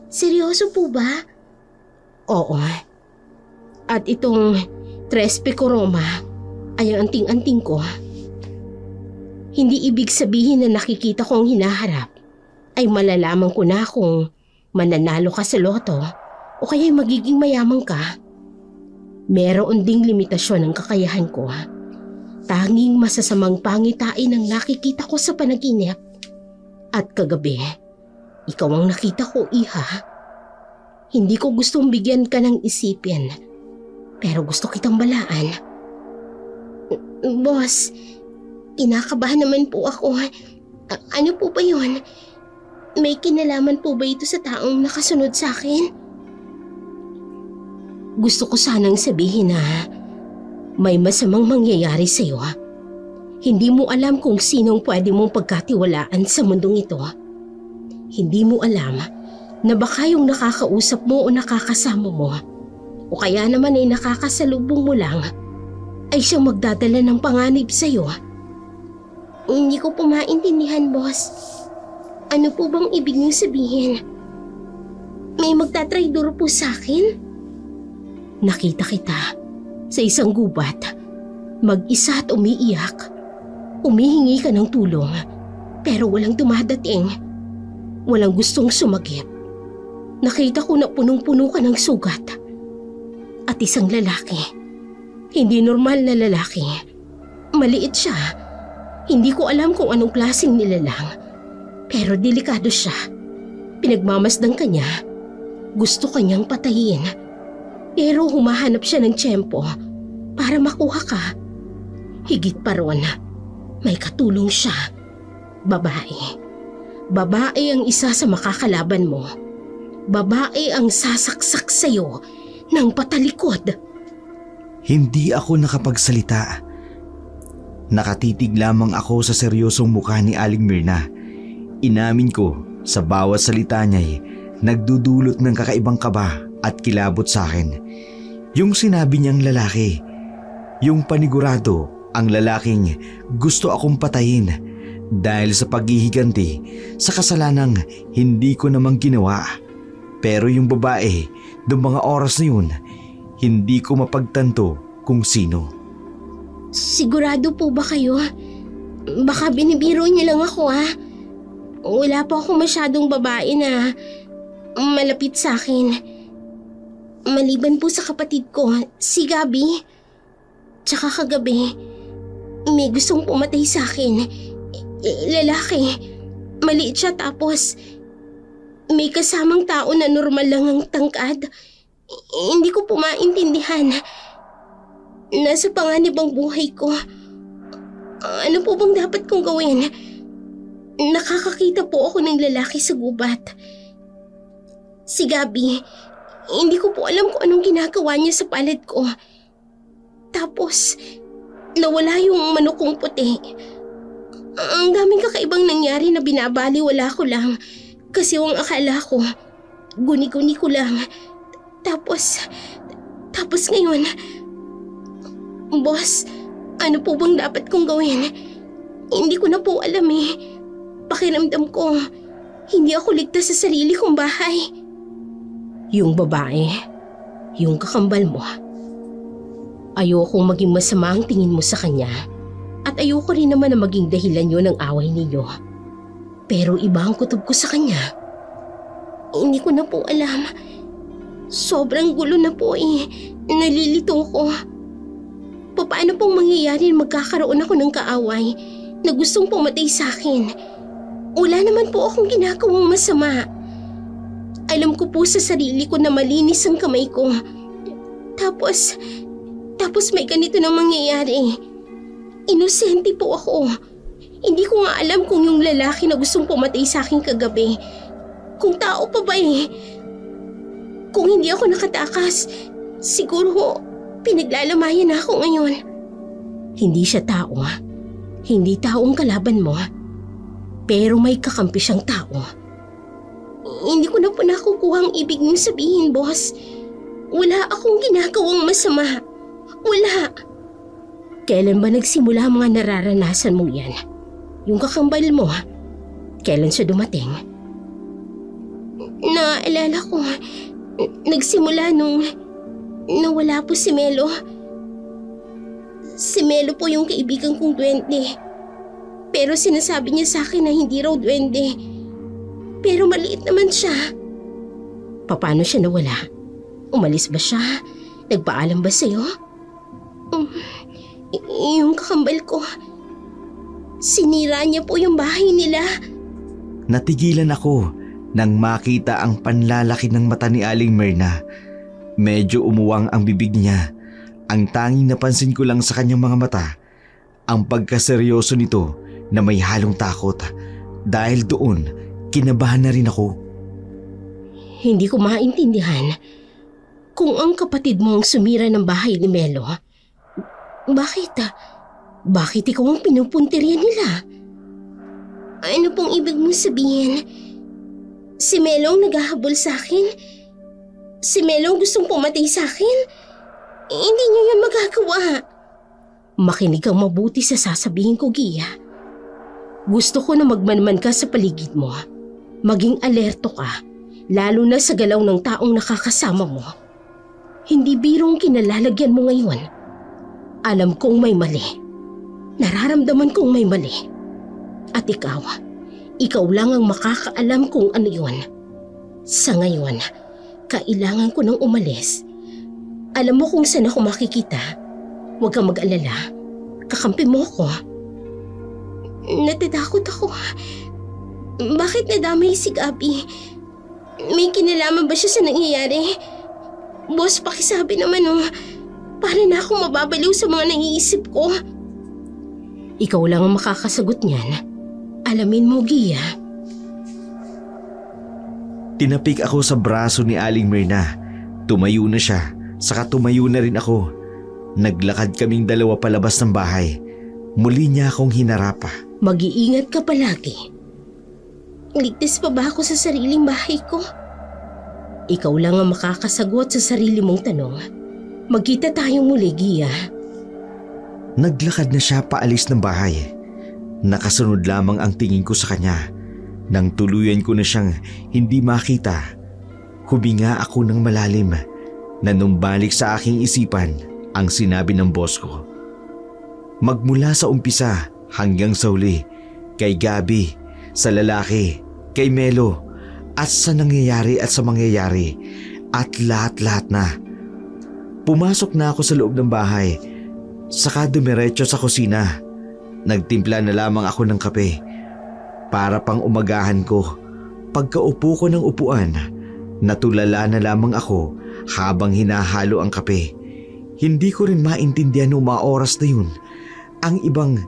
Seryoso po ba? Oo. At itong Tres Pecoroma ay ang anting-anting ko. Hindi ibig sabihin na nakikita ko ang hinaharap ay malalaman ko na kung mananalo ka sa loto o kaya'y magiging mayaman ka. Meron ding limitasyon ang kakayahan ko. Tanging masasamang pangitain ang nakikita ko sa panaginip. At kagabi, ikaw ang nakita ko, Iha. Hindi ko gustong bigyan ka ng isipin, pero gusto kitang balaan. Boss, kinakabahan naman po ako. Ano po ba yun? May kinalaman po ba ito sa taong nakasunod sa akin? Gusto ko sanang sabihin na may masamang mangyayari sa'yo. Hindi mo alam kung sinong pwede mong pagkatiwalaan sa mundong ito. Hindi mo alam na baka yung nakakausap mo o nakakasama mo o kaya naman ay nakakasalubong mo lang ay siyang magdadala ng panganib sa'yo. Hindi ko po maintindihan, boss. Ano po bang ibig niyong sabihin? May magtatraidor po sa akin? Nakita kita sa isang gubat, mag-isa at umiiyak. Humihingi ka ng tulong, pero walang dumadating. Walang gustong sumagip. Nakita ko na punong-puno ka ng sugat. At isang lalaki. Hindi normal na lalaki. Maliit siya. Hindi ko alam kung anong klaseng nilalang. Pero delikado siya. Pinagmamasdan ka niya. Gusto kanyang patayin. Pero humahanap siya ng tiyempo para makuha ka. Higit pa ron, may katulong siya. Babae. Babae ang isa sa makakalaban mo. Babae ang sasaksak sa'yo ng patalikod. Hindi ako nakapagsalita Nakatitig lamang ako sa seryosong mukha ni Aling Myrna. Inamin ko sa bawat salita niya'y nagdudulot ng kakaibang kaba at kilabot sa akin. Yung sinabi niyang lalaki, yung panigurado ang lalaking gusto akong patayin dahil sa paghihiganti sa kasalanang hindi ko namang ginawa. Pero yung babae, noong mga oras na yun, hindi ko mapagtanto kung sino. Sigurado po ba kayo? Baka binibiro niyo lang ako ha. Wala po akong masyadong babae na malapit sa akin. Maliban po sa kapatid ko, si Gabi. Tsaka kagabi, may gustong pumatay sa akin. Lalaki. Maliit siya tapos may kasamang tao na normal lang ang tangkad. Hindi ko po maintindihan. Nasa panganib ang buhay ko. Ano po bang dapat kong gawin? Nakakakita po ako ng lalaki sa gubat. Si Gabi, hindi ko po alam kung anong ginagawa niya sa palad ko. Tapos, nawala yung manok kong puti. Ang daming kakaibang nangyari na binabaliwala ko lang. Kasi yung akala ko, guni-guni ko lang. Tapos ngayon, boss, ano po bang dapat kong gawin? Hindi ko na po alam eh. Pakiramdam ko, hindi ako ligtas sa sarili kong bahay. Yung babae, yung kakambal mo. Ayokong maging masama ang tingin mo sa kanya. At ayoko rin naman na maging dahilan yun ng away ninyo. Pero iba ang kutob ko sa kanya. Hindi ko na po alam. Sobrang gulo na po eh. Nalilito ko. Paano pong mangyayari na magkakaroon ako ng kaaway na gustong pumatay sa akin? Wala naman po akong ginagawang masama. Alam ko po sa sarili ko na malinis ang kamay ko. Tapos may ganito na mangyayari. Inosente po ako. Hindi ko nga alam kung yung lalaki na gustong pumatay sa akin kagabi, kung tao pa ba eh. Kung hindi ako nakatakas, siguro pinaglalamayan ako ngayon. Hindi siya tao. Hindi taong kalaban mo. Pero may kakampi siyang tao. Hindi ko na po nakukuha ang ibig niyong sabihin, boss. Wala akong ginagawang masama. Wala. Kailan ba nagsimula ang mga nararanasan mong yan? Yung kakambal mo, kailan siya dumating? Naalala ko, nagsimula nung nawala po si Melo. Si Melo po yung kaibigan kong duwende. Pero sinasabi niya sa akin na hindi raw duwende. Pero maliit naman siya. Paano siya nawala? Umalis ba siya? Nagpaalam ba sa'yo? Yung kakambal ko, sinira niya po yung bahay nila. Natigilan ako nang makita ang panlalaki ng mata ni Aling Myrna. Medyo umuwang ang bibig niya. Ang tanging napansin ko lang sa kanyang mga mata, ang pagkaseryoso nito na may halong takot. Dahil doon, kinabahan na rin ako. Hindi ko maintindihan kung ang kapatid mo ang sumira ng bahay ni Melo. Bakit ikaw ang pinupuntirya nila? Ano pong ibig mong sabihin? Si Melo ang naghahabol sa akin? Si Melo ang gustong pumatay sa akin? Hindi niyo yan magagawa. Makinig kang mabuti sa sasabihin ko, Gia. Gusto ko na magmanman ka sa paligid mo. Maging alerto ka, lalo na sa galaw ng taong nakakasama mo. Hindi birong kinalalagyan mo ngayon. Alam kong may mali. Nararamdaman kong may mali. At ikaw lang ang makakaalam kung ano yun. Sa ngayon, kailangan ko nang umalis. Alam mo kung saan ako makikita. Huwag kang mag-alala. Kakampi mo ako. Natatakot ako. Bakit nadamay si Gabi? May kinalaman ba siya sa nangyayari? Boss, pakisabi naman para na akong mababaliw sa mga naiisip ko. Ikaw lang ang makakasagot niyan. Alamin mo, Gia. Tinapik ako sa braso ni Aling Myrna. Tumayo na siya, saka tumayo na rin ako. Naglakad kaming dalawa palabas ng bahay. Muli niya akong hinarapa. Mag-iingat ka palagi. Ligtas pa ba ako sa sariling bahay ko? Ikaw lang ang makakasagot sa sarili mong tanong. Magkita tayong muli, Gia. Naglakad na siya paalis ng bahay. Nakasunod lamang ang tingin ko sa kanya. Nang tuluyan ko na siyang hindi makita, huminga ako ng malalim na numbalik sa aking isipan ang sinabi ng boss ko. Magmula sa umpisa hanggang sa huli, kay Gabi, sa lalaki, kay Melo, at sa nangyayari at sa mangyayari, at lahat-lahat na. Pumasok na ako sa loob ng bahay, saka dumiretso sa kusina. Nagtimpla na lamang ako ng kape. Para pang umagahan ko, pagkaupo ko ng upuan, natulala na lamang ako habang hinahalo ang kape. Hindi ko rin maintindihan noong mga oras na yun ang ibang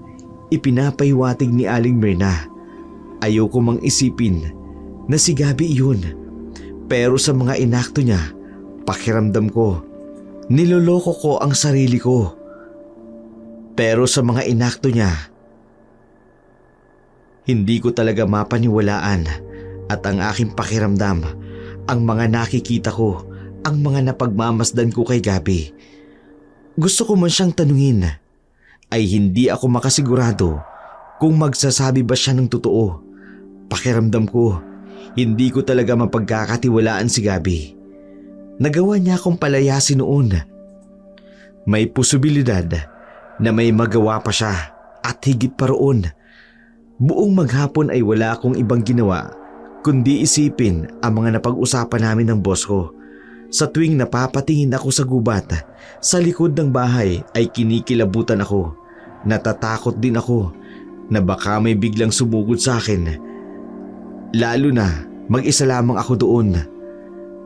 ipinapahiwatig ni Aling Myrna. Ayoko mang isipin na si Gabi yun. Pero sa mga inakto niya, pakiramdam ko, niloloko ko ang sarili ko. Pero sa mga inakto niya, hindi ko talaga mapaniwalaan at ang aking pakiramdam, ang mga nakikita ko, ang mga napagmamasdan ko kay Gabi. Gusto ko man siyang tanungin, ay hindi ako makasigurado kung magsasabi ba siya ng totoo. Pakiramdam ko, hindi ko talaga mapagkakatiwalaan si Gabi. Nagawa niya akong palayasin noon. May posibilidad na may magawa pa siya at higit pa roon. Buong maghapon ay wala akong ibang ginawa kundi isipin ang mga napag-usapan namin ng boss ko. Sa tuwing napapatingin ako sa gubat, sa likod ng bahay ay kinikilabutan ako. Natatakot din ako na baka may biglang sumugod sa akin. Lalo na mag-isa lamang ako doon.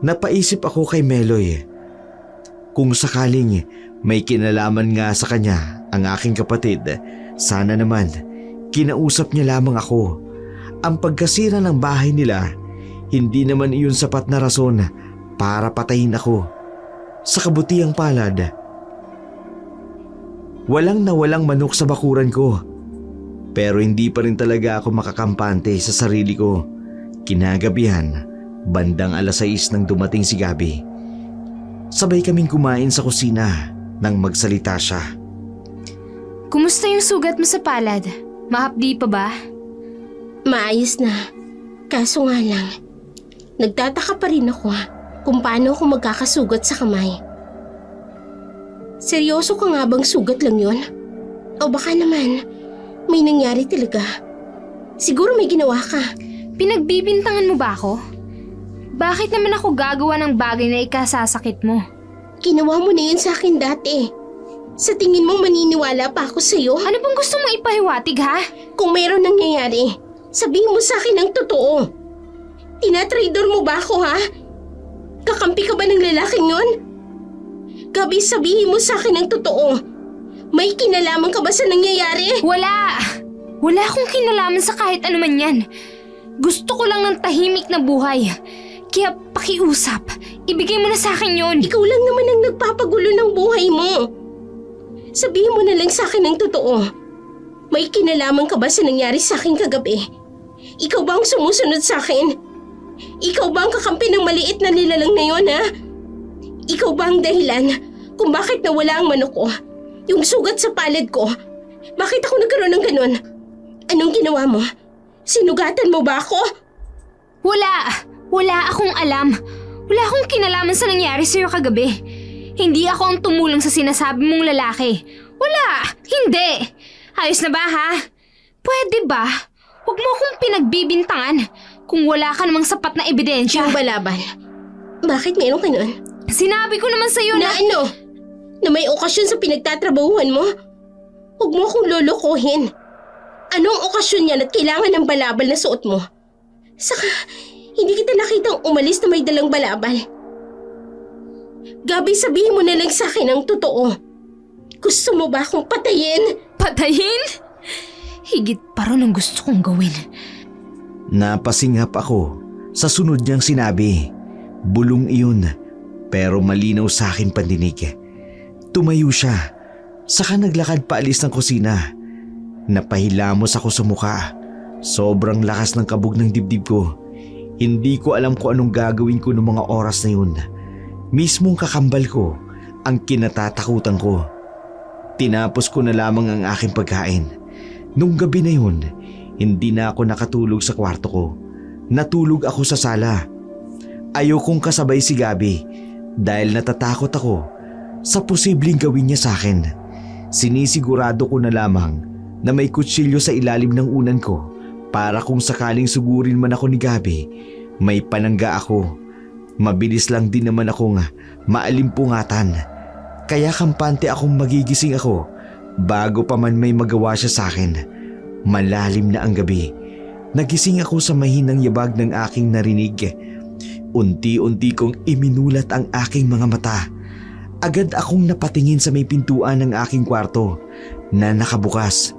Napaisip ako kay Meloy. Kung sakaling may kinalaman nga sa kanya ang aking kapatid, sana naman kinausap niya lamang ako. Ang pagkasira ng bahay nila, hindi naman iyon sapat na rason para patayin ako. Sa kabutiang palad, walang nawalang manok sa bakuran ko. Pero hindi pa rin talaga ako makakampante sa sarili ko. Kinagabihan, bandang 6:00 nang dumating si Gabi. Sabay kaming kumain sa kusina nang magsalita siya. Kumusta yung sugat mo sa palad? Mahapdi pa ba? Maayos na. Kaso nga lang, nagtataka pa rin ako kung paano ako magkakasugat sa kamay. Seryoso ka nga bang sugat lang yon? O baka naman, may nangyari talaga. Siguro may ginawa ka. Pinagbibintangan mo ba ako? Bakit naman ako gagawa ng bagay na ikasasakit mo? Ginawa mo na yun sa akin dati. Sa tingin mo maniniwala pa ako sa'yo? Ano bang gusto mong ipahiwatig, ha? Kung mayroon nangyayari, sabihin mo sa akin ang totoo. Tinatraidor mo ba ako, ha? Kakampi ka ba ng lalaking yun? Gabi, sabihin mo sa akin ang totoo. May kinalaman ka ba sa nangyayari? Wala! Wala akong kinalaman sa kahit ano man yan. Gusto ko lang ng tahimik na buhay. Kaya pakiusap, ibigay mo na sa akin yun. Ikaw lang naman ang nagpapagulo ng buhay mo. Sabihin mo na lang sa akin ang totoo. May kinalaman ka ba sa nangyari sa akin kagabi? Ikaw ba ang sumusunod sa akin? Ikaw ba ang kakampi ng maliit na nilalang na yun, ha? Ikaw ba ang dahilan kung bakit nawala ang manok ko? Yung sugat sa palad ko? Bakit ako nagkaroon ng ganun? Anong ginawa mo? Sinugatan mo ba ako? Wala! Wala akong alam. Wala akong kinalaman sa nangyari sa'yo kagabi. Hindi ako ang tumulong sa sinasabi mong lalaki. Wala! Hindi! Ayos na ba, ha? Pwede ba? Huwag mo akong pinagbibintangan kung wala ka namang sapat na ebidensya. Yung balaban. Bakit meron ka nun? Sinabi ko naman sa'yo Na ano? Na may okasyon sa pinagtatrabahuhan mo? Huwag mo akong lolokohin. Anong okasyon yan at kailangan ng balabal na suot mo? Saka, hindi kita nakitang umalis na may dalang balabal. Gabi, sabihin mo na lang sa akin ang totoo. Gusto mo ba akong patayin? Patayin? Higit pa ron ang gusto kong gawin. Napasingap ako sa sunod niyang sinabi. Bulong iyon, pero malinaw sa akin pandinig. Tumayo siya, saka naglakad paalis ng kusina. Napahilamos ako sa mukha. Sobrang lakas ng kabog ng dibdib ko. Hindi ko alam kung anong gagawin ko noong mga oras na yun. Mismong kakambal ko ang kinatatakutan ko. Tinapos ko na lamang ang aking pagkain. Nung gabi na yun, hindi na ako nakatulog sa kwarto ko. Natulog ako sa sala. Ayokong kasabay si Gabi dahil natatakot ako sa posibleng gawin niya sa akin. Sinisigurado ko na lamang na may kutsilyo sa ilalim ng unan ko para kung sakaling sugurin man ako ni Gabi, may panangga ako. Mabilis lang din naman akong maalimpungatan. Kaya kampante akong magigising ako bago pa man may magawa siya sa akin. Malalim na ang gabi. Nagising ako sa mahinang yabag ng aking narinig. Unti-unti kong iminulat ang aking mga mata. Agad akong napatingin sa may pintuan ng aking kwarto na nakabukas.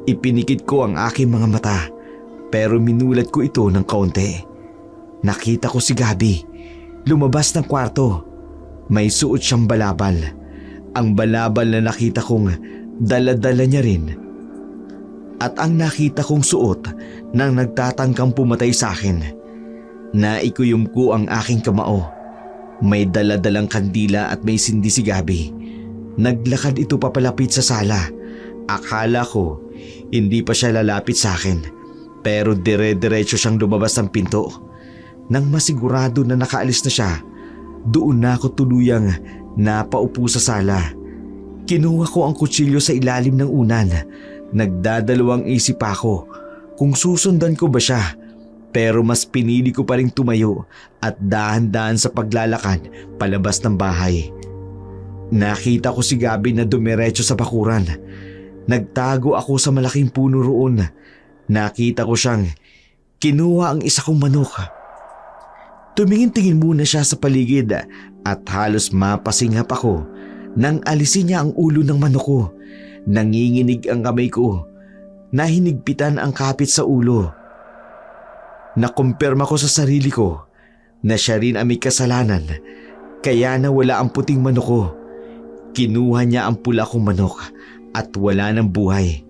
Ipinikit ko ang aking mga mata pero minulat ko ito ng kaunti. Nakita ko si Gabi. Lumabas ng kwarto. May suot siyang balabal. Ang balabal na nakita kong dala-dala niya rin. At ang nakita kong suot nang nagtatangkang pumatay sa akin. Naikuyom ko ang aking kamao. May dala-dalang kandila at may sindi si Gabi. Naglakad ito papalapit sa sala. Akala ko hindi pa siya lalapit sa akin. Pero dire-diretso siyang lumabas ng pinto. Nang masigurado na nakaalis na siya, doon na ako tuluyang napaupo sa sala. Kinuha ko ang kutsilyo sa ilalim ng unan. Nagdadalawang isip ako kung susundan ko ba siya. Pero mas pinili ko pa rin tumayo at dahan-dahan sa paglalakad palabas ng bahay. Nakita ko si Gabi na dumiretso sa bakuran. Nagtago ako sa malaking puno roon. Nakita ko siyang kinuha ang isa kong manok. Tumingin-tingin muna siya sa paligid at halos mapasinghap ako nang alisin niya ang ulo ng manok ko. Nanginginig ang kamay ko. Nahinigpitan ang kapit sa ulo. Nakumpirma ko sa sarili ko na siya rin ang may kasalanan kaya nawala ang puting manok ko. Kinuha niya ang pula kong manok at wala ng buhay.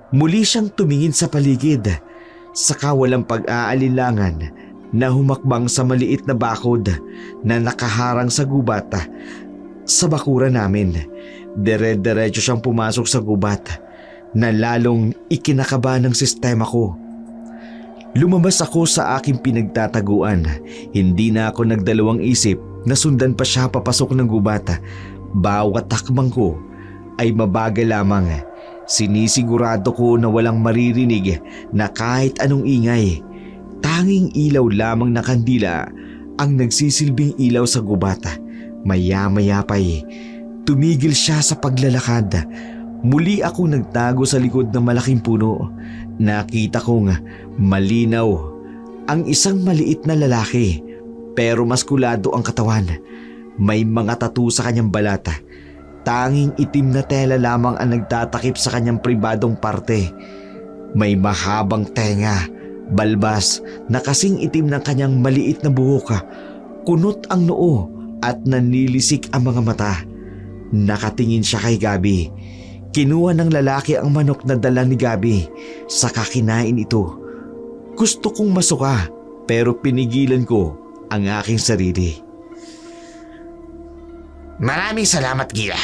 Muli siyang tumingin sa paligid, saka walang pag-aalinlangan na humakbang sa maliit na bakod na nakaharang sa gubat sa bakuran namin. Dire-diretso siyang pumasok sa gubat na lalong ikinakaba ng sistema ko. Lumabas ako sa aking pinagtataguan. Hindi na ako nagdalawang isip na sundan pa siya papasok ng gubat. Bawat takbang ko ay mabagal lamang. Sinisigurado ko na walang maririnig na kahit anong ingay. Tanging ilaw lamang na kandila ang nagsisilbing ilaw sa gubat. Maya-maya pa'y tumigil siya sa paglalakad. Muli akong nagtago sa likod ng malaking puno. Nakita kong malinaw ang isang maliit na lalaki pero maskulado ang katawan. May mga tattoo sa kanyang balat. Tanging itim na tela lamang ang nagtatakip sa kanyang pribadong parte. May mahabang tenga, balbas na kasing itim ng kanyang maliit na buhok. Kunot ang noo at nanilisik ang mga mata. Nakatingin siya kay Gabi. Kinuha ng lalaki ang manok na dala ni Gabi, saka kinain ito. Gusto kong masuka pero pinigilan ko ang aking sarili. Maraming salamat, Gia,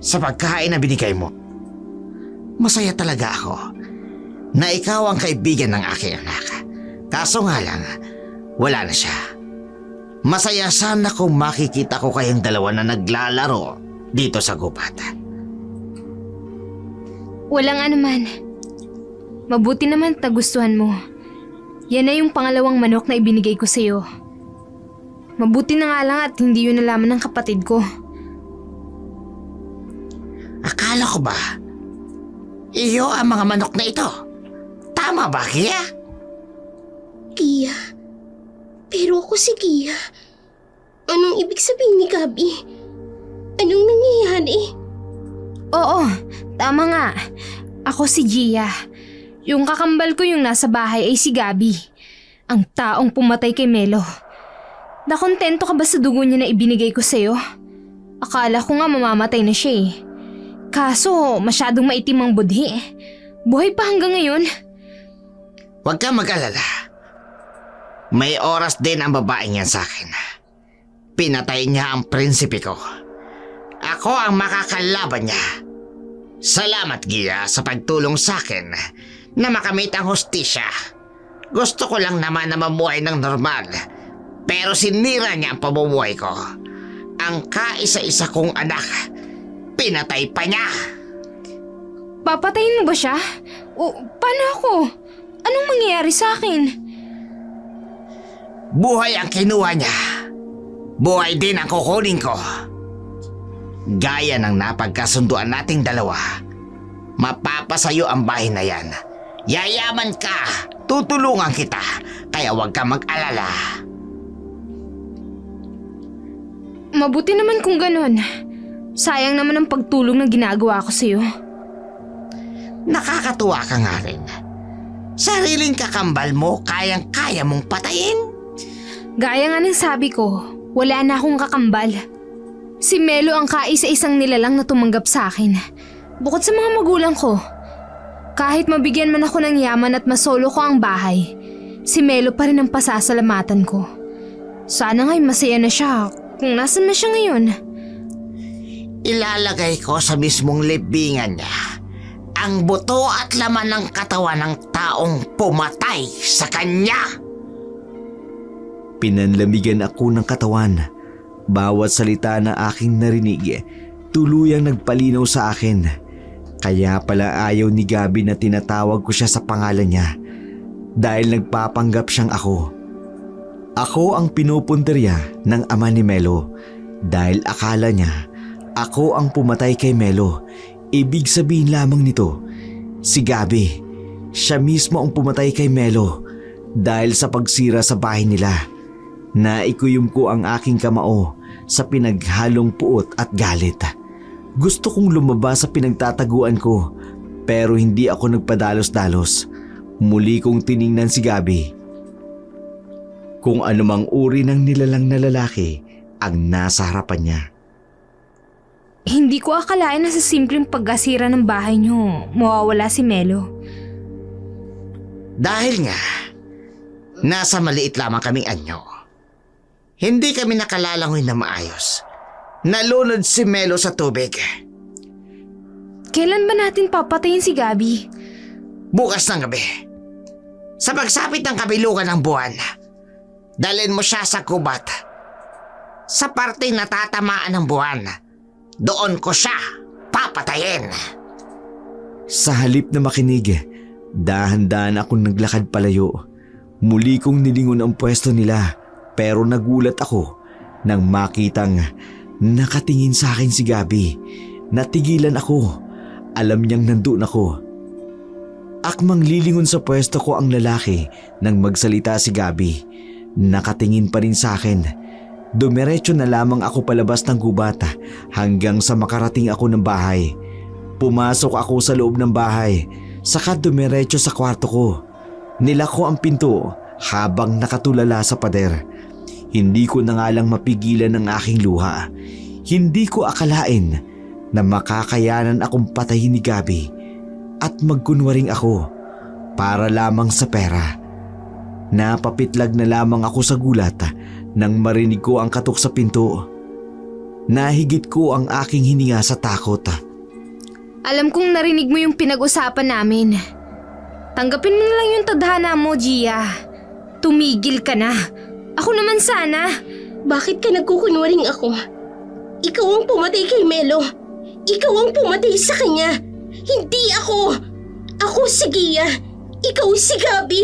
sa pagkain na binigay mo. Masaya talaga ako na ikaw ang kaibigan ng aking anak. Kaso nga lang, wala na siya. Masaya sana kung makikita ko kayong dalawa na naglalaro dito sa gubat. Walang anuman. Mabuti naman at nagustuhan mo. Yan na yung pangalawang manok na ibinigay ko sa'yo. Mabuti na nga lang at hindi yun nalaman ng kapatid ko. Akala ko ba, iyo ang mga manok na ito? Tama ba, Gia? Gia. Pero ako si Gia. Anong ibig sabihin ni Gabi? Anong nangyayari? Oo, tama nga. Ako si Gia. Yung kakambal ko yung nasa bahay ay si Gabi. Ang taong pumatay kay Melo. Nakontento ka ba sa dugo niya na ibinigay ko sa'yo? Akala ko nga mamamatay na siya eh. Kaso masyadong maitim ang budhi. Buhay pa hanggang ngayon. Huwag kang mag-alala. May oras din ang babaeng yan sa akin. Pinatay niya ang prinsipe ko. Ako ang makakalaban niya. Salamat, Gia, sa pagtulong sa akin na makamit ang hustisya. Gusto ko lang naman na mamuhay ng normal. Pero sinira niya ang pamumuhay ko. Ang kaisa-isa kong anak, pinatay pa niya. Papatayin mo ba siya? O paano ako? Anong mangyayari sa akin? Buhay ang kinuha niya. Buhay din ang kukunin ko. Gaya ng napagkasunduan nating dalawa, mapapasayo ang bahay na yan. Yayaman ka, tutulungan kita, kaya huwag ka mag-alala. Mabuti naman kung ganon. Sayang naman ang pagtulong na ginagawa ko sa'yo. Nakakatuwa ka nga rin. Sariling kakambal mo, kayang-kaya mong patayin. Gaya nga ng sabi ko, wala na akong kakambal. Si Melo ang kaisa-isang nilalang na tumanggap sa akin. Bukod sa mga magulang ko. Kahit mabigyan man ako ng yaman at masolo ko ang bahay, si Melo pa rin ang pasasalamatan ko. Sana nga'y masaya na siya kung nasan na siya ngayon. Ilalagay ko sa mismong libingan niya ang buto at laman ng katawan ng taong pumatay sa kanya. Pinanlamigan ako ng katawan. Bawat salita na aking narinig, tuluyang nagpalinaw sa akin. Kaya pala ayaw ni Gabi na tinatawag ko siya sa pangalan niya. Dahil nagpapanggap siyang ako. Ako ang pinupuntirya ng ama ni Melo. Dahil akala niya, ako ang pumatay kay Melo. Ibig sabihin lamang nito, si Gabi, siya mismo ang pumatay kay Melo dahil sa pagsira sa bahay nila. Naikuyom ko ang aking kamao sa pinaghalong puot at galit. Gusto kong lumabas sa pinagtataguan ko pero hindi ako nagpadalos-dalos. Muli kong tiningnan si Gabi. Kung anumang uri ng nilalang na lalaki ang nasa harapan niya. Hindi ko akalain na sa simpleng pagkasira ng bahay niyo, mawawala si Melo. Dahil nga, nasa maliit lamang kaming anyo. Hindi kami nakalalangoy na maayos. Nalunod si Melo sa tubig. Kailan ba natin papatayin si Gabi? Bukas ng gabi. Sa pagsapit ng kabilugan ng buwan, dalhin mo siya sa kubat. Sa parteng natatamaan ng buwan, doon ko siya papatayin. Sa halip na makinig, dahan-dahan akong naglakad palayo. Muli kong nilingon ang pwesto nila pero nagulat ako nang makitang nakatingin sa akin si Gabi. Natigilan ako. Alam niyang nandun ako. Akmang lilingon sa pwesto ko ang lalaki nang magsalita si Gabi. Nakatingin pa rin sa akin. Dumiretso na lamang ako palabas ng gubat hanggang sa makarating ako ng bahay. Pumasok ako sa loob ng bahay, saka dumiretso sa kwarto ko. Nilako ang pinto habang nakatulala sa pader. Hindi ko na nga lang mapigilan ang aking luha. Hindi ko akalain na makakayanan akong patayin ni Gabi at magkunwaring ako para lamang sa pera. Napapitlag na lamang ako sa gulat nang marinig ko ang katok sa pinto. Nahigit ko ang aking hininga sa takot. Alam kong narinig mo yung pinag-usapan namin. Tanggapin mo na lang yung tadhana mo, Gia. Tumigil ka na. Ako naman sana. Bakit ka nagkukunwaring ako? Ikaw ang pumatay kay Melo. Ikaw ang pumatay sa kanya. Hindi ako. Ako si Gia. Ikaw si Gabi.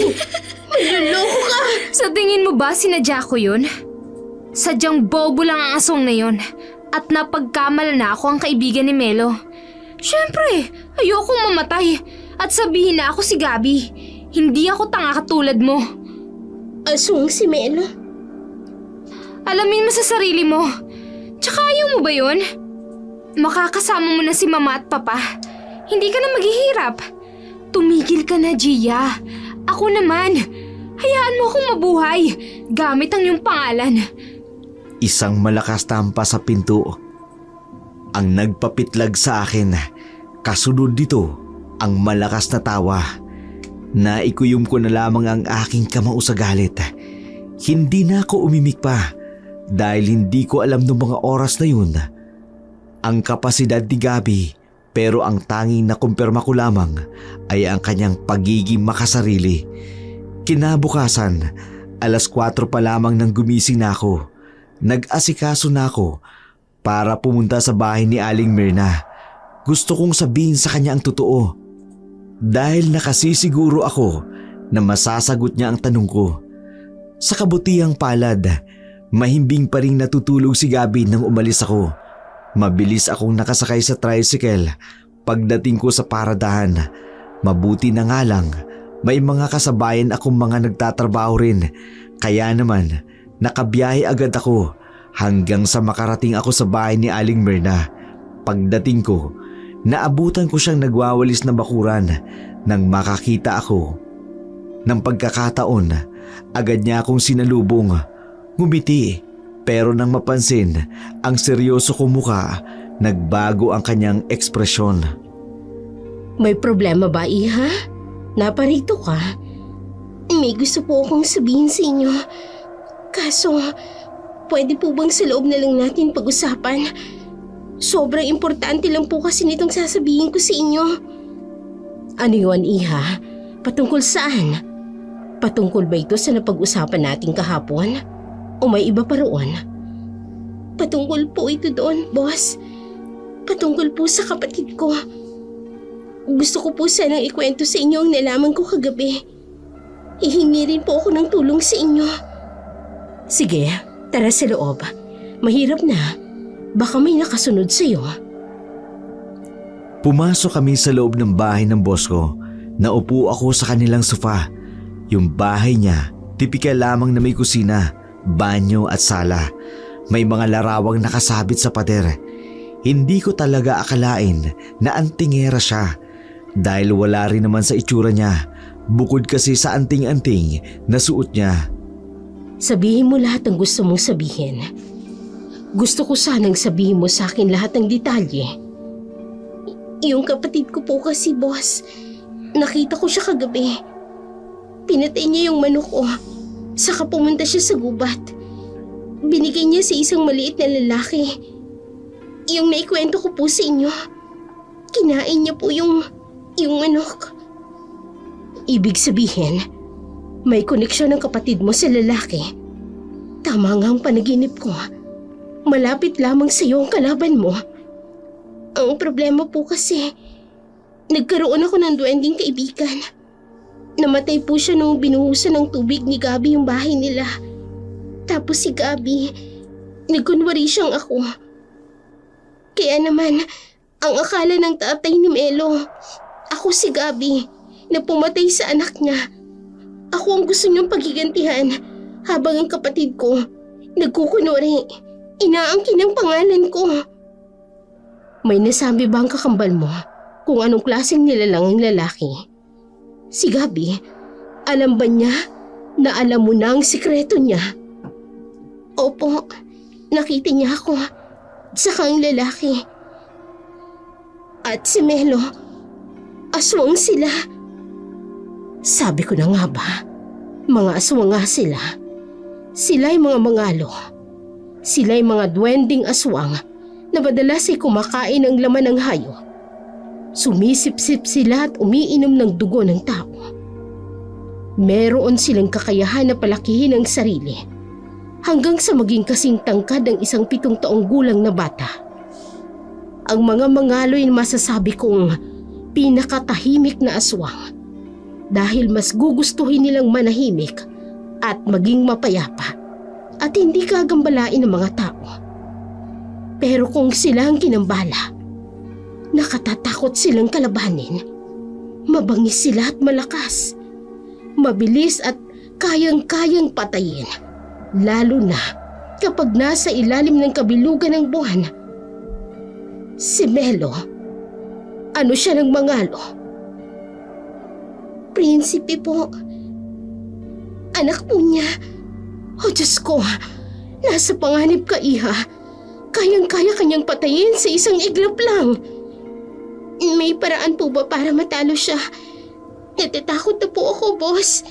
Manloloko ka. Sa tingin mo ba sinadya ko yun? Sadyang bobo lang ang asong na yun. At napagkamala na ako ang kaibigan ni Melo. Siyempre, ayokong mamatay. At sabihin na ako si Gabi. Hindi ako tanga katulad mo. Aswang si Melo. Alamin mo sa sarili mo. Tsaka ayaw mo ba yun? Makakasama mo na si Mama at Papa. Hindi ka na maghihirap. Tumigil ka na, Gia. Ako naman. Hayaan mo akong mabuhay. Gamit ang iyong pangalan. Isang malakas tampa sa pinto ang nagpapitlag sa akin Kasunod dito ang malakas na tawa. Naikuyom ko na lamang ang aking kamao sa galit. Hindi na ako umimik pa dahil hindi ko alam noong mga oras na yun ang kapasidad ni Gabby, pero ang tanging nakumpirma ko lamang ay ang kanyang pagiging makasarili. Kinabukasan, 4:00 pa lamang nang gumising na ako. Nag-asikaso na ako para pumunta sa bahay ni Aling Myrna. Gusto kong sabihin sa kanya ang totoo dahil nakasisiguro ako na masasagot niya ang tanong ko. Sa kabutihang palad, mahimbing pa rin natutulog si Gabby nang umalis ako. Mabilis akong nakasakay sa tricycle. Pagdating ko sa paradahan, mabuti na nga lang may mga kasabayan akong mga nagtatrabaho rin. Kaya naman nakabiyahe agad ako hanggang sa makarating ako sa bahay ni Aling Myrna. Pagdating ko, naabutan ko siyang nagwawalis na bakuran. Nang makakita ako ng pagkakataon, agad niya akong sinalubong. Ngumiti. Pero nang mapansin ang seryoso kong mukha, nagbago ang kanyang ekspresyon. May problema ba, Iha? Naparito ka? May gusto po akong sabihin sa inyo. Kaso, pwede po bang sa loob na lang natin pag-usapan? Sobrang importante lang po kasi nitong sasabihin ko sa inyo. Ano yun, Iha? Patungkol saan? Patungkol ba ito sa napag-usapan natin kahapon? O may iba pa roon? Patungkol po ito doon, boss. Patungkol po sa kapatid ko. Gusto ko po sanang ikwento sa inyo ang nalaman ko kagabi. Hihingi rin po ako ng tulong sa inyo. Sige, tara sa loob. Mahirap na. Baka may nakasunod sa'yo. Pumasok kami sa loob ng bahay ng boss ko. Naupo ako sa kanilang sofa. Yung bahay niya, tipikal lamang na may kusina, banyo at sala. May mga larawang nakasabit sa pader. Hindi ko talaga akalain na antingera siya dahil wala rin naman sa itsura niya, bukod kasi sa anting-anting na suot niya. Sabihin mo lahat ang gusto mong sabihin. Gusto ko sanang sabihin mo sa akin lahat ng detalye. Yung kapatid ko po kasi, boss, nakita ko siya kagabi. Pinatay niya yung manok ko. Saka pumunta siya sa gubat. Binigay niya sa isang maliit na lalaki. Yung naikwento ko po sa inyo. Kinain niya po yung manok. Ibig sabihin, may koneksyon ng kapatid mo sa lalaki. Tama nga ang panaginip ko. Malapit lamang sa iyo ang kalaban mo. Ang problema po kasi, nagkaroon ako ng duwending kaibigan. Namatay po siya nung binuhusan ng tubig ni Gabby yung bahay nila. Tapos si Gabby, nagkunwari siyang ako. Kaya naman, ang akala ng tatay ni Melo, ako si Gabby, na pumatay sa anak niya. Ako ang gusto niyang pagigantihan, habang ang kapatid ko, nagkukunwari, inaangkin ang pangalan ko. May nasabi ba ang kakambal mo kung anong klaseng nilalang ang lalaki? Si Gabby, alam ba niya na alam mo na ang sikreto niya? Opo, nakita niya ako, saka ang lalaki. At si Melo, aswang sila. Sabi ko na nga ba, mga aswang nga sila. Sila'y mga mangalo. Sila'y mga duwending aswang na madalas ay kumakain ng laman ng hayop. Sumisip-sip sila at umiinom ng dugo ng tao. Meron silang kakayahan na palakihin ang sarili hanggang sa maging kasing tangkad ng isang 7 taong gulang na bata. Ang mga mangalo'y masasabi kong pinakatahimik na aswang dahil mas gugustuhin nilang manahimik at maging mapayapa at hindi kagambalain ng mga tao. Pero kung sila ang ginambala, nakatatakot silang kalabanin. Mabangis sila at malakas. Mabilis at kayang-kayang patayin. Lalo na kapag nasa ilalim ng kabilugan ng buwan. Si Melo, ano siya ng mangalo? Prinsipe po. Anak po niya. O Diyos ko, nasa panganib ka, Iha. Kayang-kaya kanyang patayin sa isang iglap lang. May paraan po ba para matalo siya? Natatakot na po ako, boss.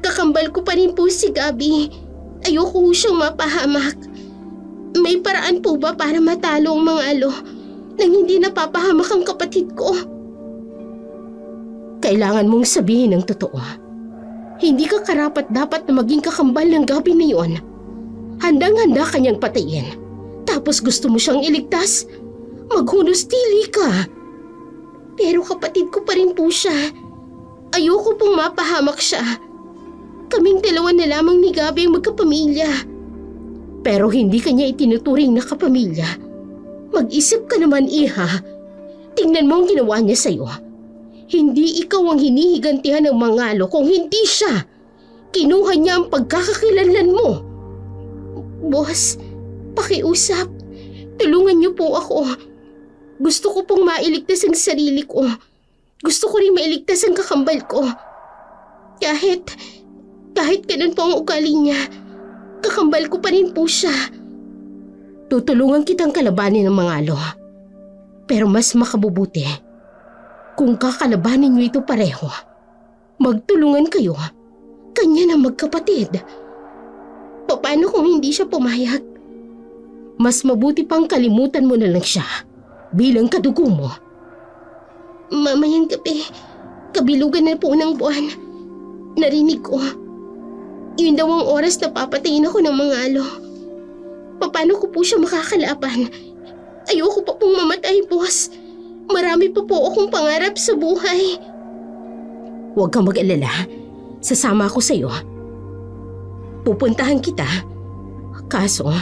Kakambal ko pa rin po si Gabi. Ayoko siyang mapahamak. May paraan po ba para matalo ang mga alo nang hindi napapahamak ang kapatid ko? Kailangan mong sabihin ang totoo. Hindi ka karapat-dapat na maging kakambal ng Gabi na yon. Handang-handa kanyang patayin. Tapos gusto mo siyang iligtas? Maghunos dili ka. Pero kapatid ko pa rin po siya. Ayoko pong mapahamak siya. Kaming dalawa na lamang ni Gabi ang magkapamilya. Pero hindi kanya itinuturing na kapamilya. Mag-isip ka naman, Iha. Tingnan mo ang ginawa niya sa'yo. Hindi ikaw ang hinihigantihan ng mangalo kung hindi siya. Kinuha niya ang pagkakakilanlan mo. Boss, pakiusap. Tulungan niyo po ako. Gusto ko pong mailigtas ang sarili ko. Gusto ko rin mailigtas ang kakambal ko. Kahit ganun po ang ugali niya, kakambal ko pa rin po siya. Tutulungan kitang kalabanin ng mga alo. Pero mas makabubuti kung kakalabanin niyo ito pareho. Magtulungan kayo. Kanya na magkapatid. Paano kung hindi siya pumayag? Mas mabuti pang kalimutan mo na lang siya bilang kadugo mo. Mamayang gabi, kabilugan na po ng buwan. Narinig ko. Yun daw ang oras na papatayin ako ng mga alo. Paano ko po siya makakalaban? Ayoko pa pong mamatay, boss. Marami pa po akong pangarap sa buhay. Huwag kang mag-alala. Sasama ako sa'yo. Pupuntahan kita. Kaso,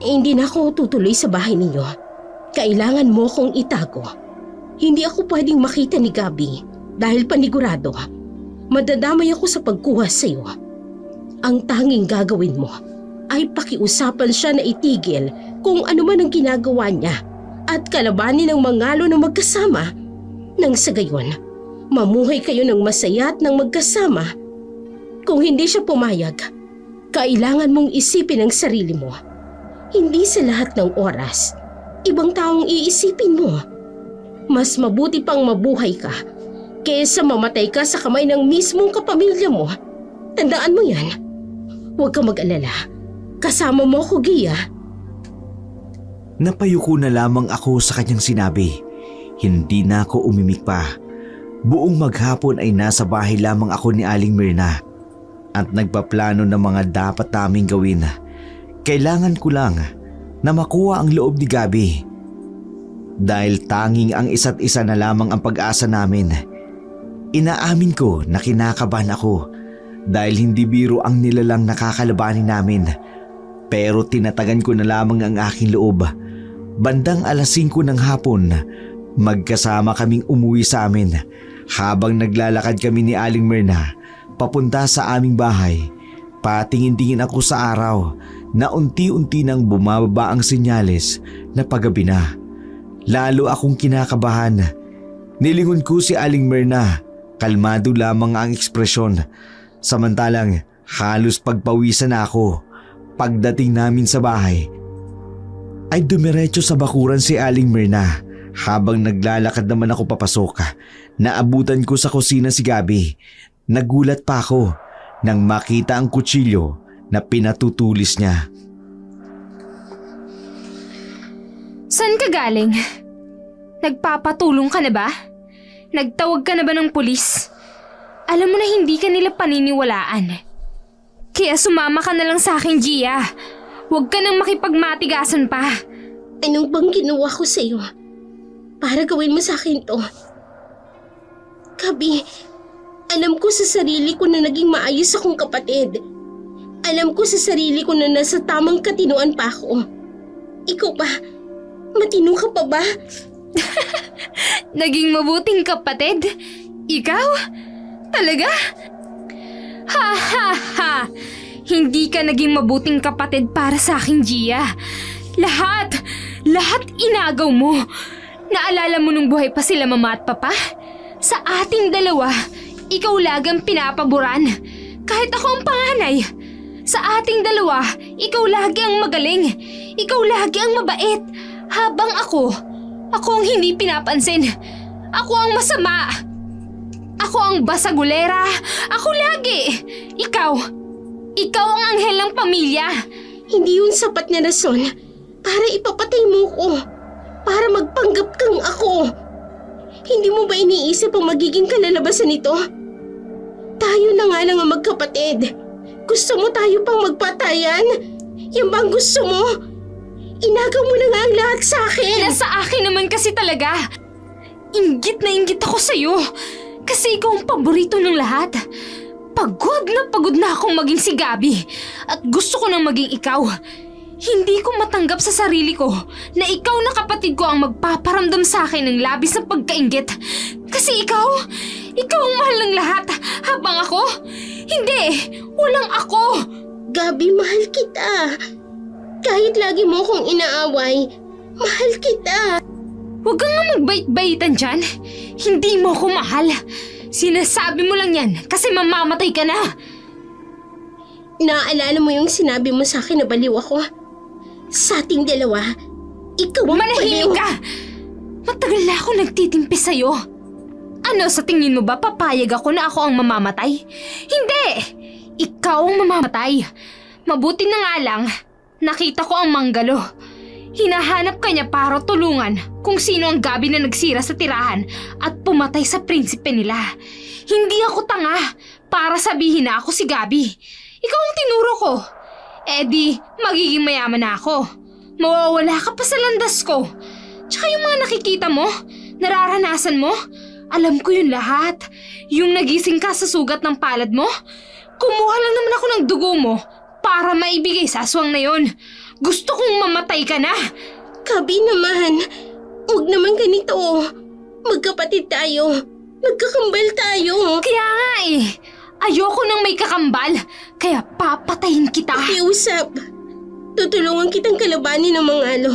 hindi na ako tutuloy sa bahay ninyo. Kailangan mo akong itago. Hindi ako pwedeng makita ni Gabi dahil panigurado. Madadamay ako sa pagkuha sa'yo. Ang tanging gagawin mo ay pakiusapan siya na itigil kung ano man ang ginagawa niya at kalabanin ang mangalo ng magkasama. Nang sa gayon, mamuhay kayo ng masaya at ng magkasama. Kung hindi siya pumayag, kailangan mong isipin ang sarili mo. Hindi sa lahat ng oras, ibang taong iisipin mo. Mas mabuti pang mabuhay ka kaysa mamatay ka sa kamay ng mismong kapamilya mo. Tandaan mo yan. Huwag kang mag-alala. Kasama mo ako, Gia. Napayuko na lamang ako sa kanyang sinabi. Hindi na ako umimik pa. Buong maghapon ay nasa bahay lamang ako ni Aling Myrna at nagpaplano ng mga dapat naming gawin. Kailangan ko lang na makuha ang loob ni Gabi. Dahil tanging ang isa't isa na lamang ang pag-asa namin. Inaamin ko na kinakabahan ako dahil hindi biro ang nilalang nakakalabanin namin. Pero tinatagan ko na lamang ang aking loob. Bandang 5:00 ng hapon, magkasama kaming umuwi sa amin. Habang naglalakad kami ni Aling Myrna papunta sa aming bahay, patingin-tingin ako sa araw na unti-unti nang bumababa ang senyales na paggabi na. Lalo akong kinakabahan. Nilingon ko si Aling Myrna. Kalmado lamang ang ekspresyon. Samantalang halos pagpawisan na ako. Pagdating namin sa bahay, ay dumiretso sa bakuran si Aling Myrna. Habang naglalakad naman ako papasok, naabutan ko sa kusina si Gabi. Nagulat pa ako nang makita ang kutsilyo na pinatutulis niya. Saan ka galing? Nagpapatulong ka na ba? Nagtawag ka na ba ng pulis? Alam mo na hindi ka nila paniniwalaan. Kaya sumama ka na lang sa akin, Gia. Huwag ka nang makipagmatigasan pa. Anong bang ginawa ko sa'yo? Para gawin mo sa akin to. Gabi, alam ko sa sarili ko na naging maayos akong kapatid. Alam ko sa sarili ko na nasa tamang katinuan pa ako. Ikaw ba? Matino ka pa ba? Naging mabuting kapatid? Ikaw? Talaga? Ha ha ha! Hindi ka naging mabuting kapatid para sa akin, Gia. Lahat inagaw mo. Naalala mo nung buhay pa sila mama at papa? Sa ating dalawa, ikaw lagi ang pinapaboran. Kahit ako ang panganay. Sa ating dalawa, ikaw lagi ang magaling. Ikaw lagi ang mabait. Habang ako, Ako ang hindi pinapansin. Ako ang masama. Ako ang basagulera. Ako lagi. Ikaw ang anghel ng pamilya. Hindi yun sapat na rason para ipapatay mo ko. Para magpanggap kang ako. Hindi mo ba iniisip ang magiging kalalabasan nito? Tayo na nga lang ang magkapatid. Gusto mo tayo pang magpatayan? Yan ba ang gusto mo? Inagaw mo na nga ang lahat sa akin. Nasa akin naman kasi talaga. Inggit na inggit ako sa'yo. Kasi ikaw ang paborito ng lahat. Pagod na akong maging si Gabi. At gusto ko nang maging ikaw. Hindi ko matanggap sa sarili ko na ikaw na kapatid ko ang magpaparamdam sa akin ng labis na pagkainggit. Kasi ikaw ang mahal ng lahat. Habang ako, hindi, walang ako. Gabi, mahal kita. Kahit lagi mo akong inaaway, mahal kita. Huwag kang nga magbait-baitan dyan. Hindi mo ako mahal. Sinasabi mo lang yan kasi mamamatay ka na. Naaalala mo yung sinabi mo sa akin na baliw ako? Sa ating dalawa, ikaw ang Manahimik baliw. ka! Matagal na ako nagtitimpi sa'yo. Ano, sa tingin mo ba papayag ako na ako ang mamamatay? Hindi! Ikaw ang mamamatay. Mabuti na nga lang, nakita ko ang manggalo. Hinahanap ka niya para tulungan kung sino ang Gabi na nagsira sa tirahan at pumatay sa prinsipe nila. Hindi ako tanga para sabihin na ako si Gabi. Ikaw ang tinuro ko. Eh di, magiging mayaman na ako. Mawawala ka pa sa landas ko. Tsaka yung mga nakikita mo, nararanasan mo, alam ko yun lahat. Yung nagising ka sa sugat ng palad mo, kumuha lang naman ako ng dugo mo para maibigay sa aswang na yun. Gusto kong mamatay ka na. Gabi naman, huwag naman ganito. Magkapatid tayo. Magkakambal tayo. Kaya nga eh, ayoko nang may kakambal, kaya papatayin kita. Pakiusap. Tutulungan kitang kalabanin ng mga alo.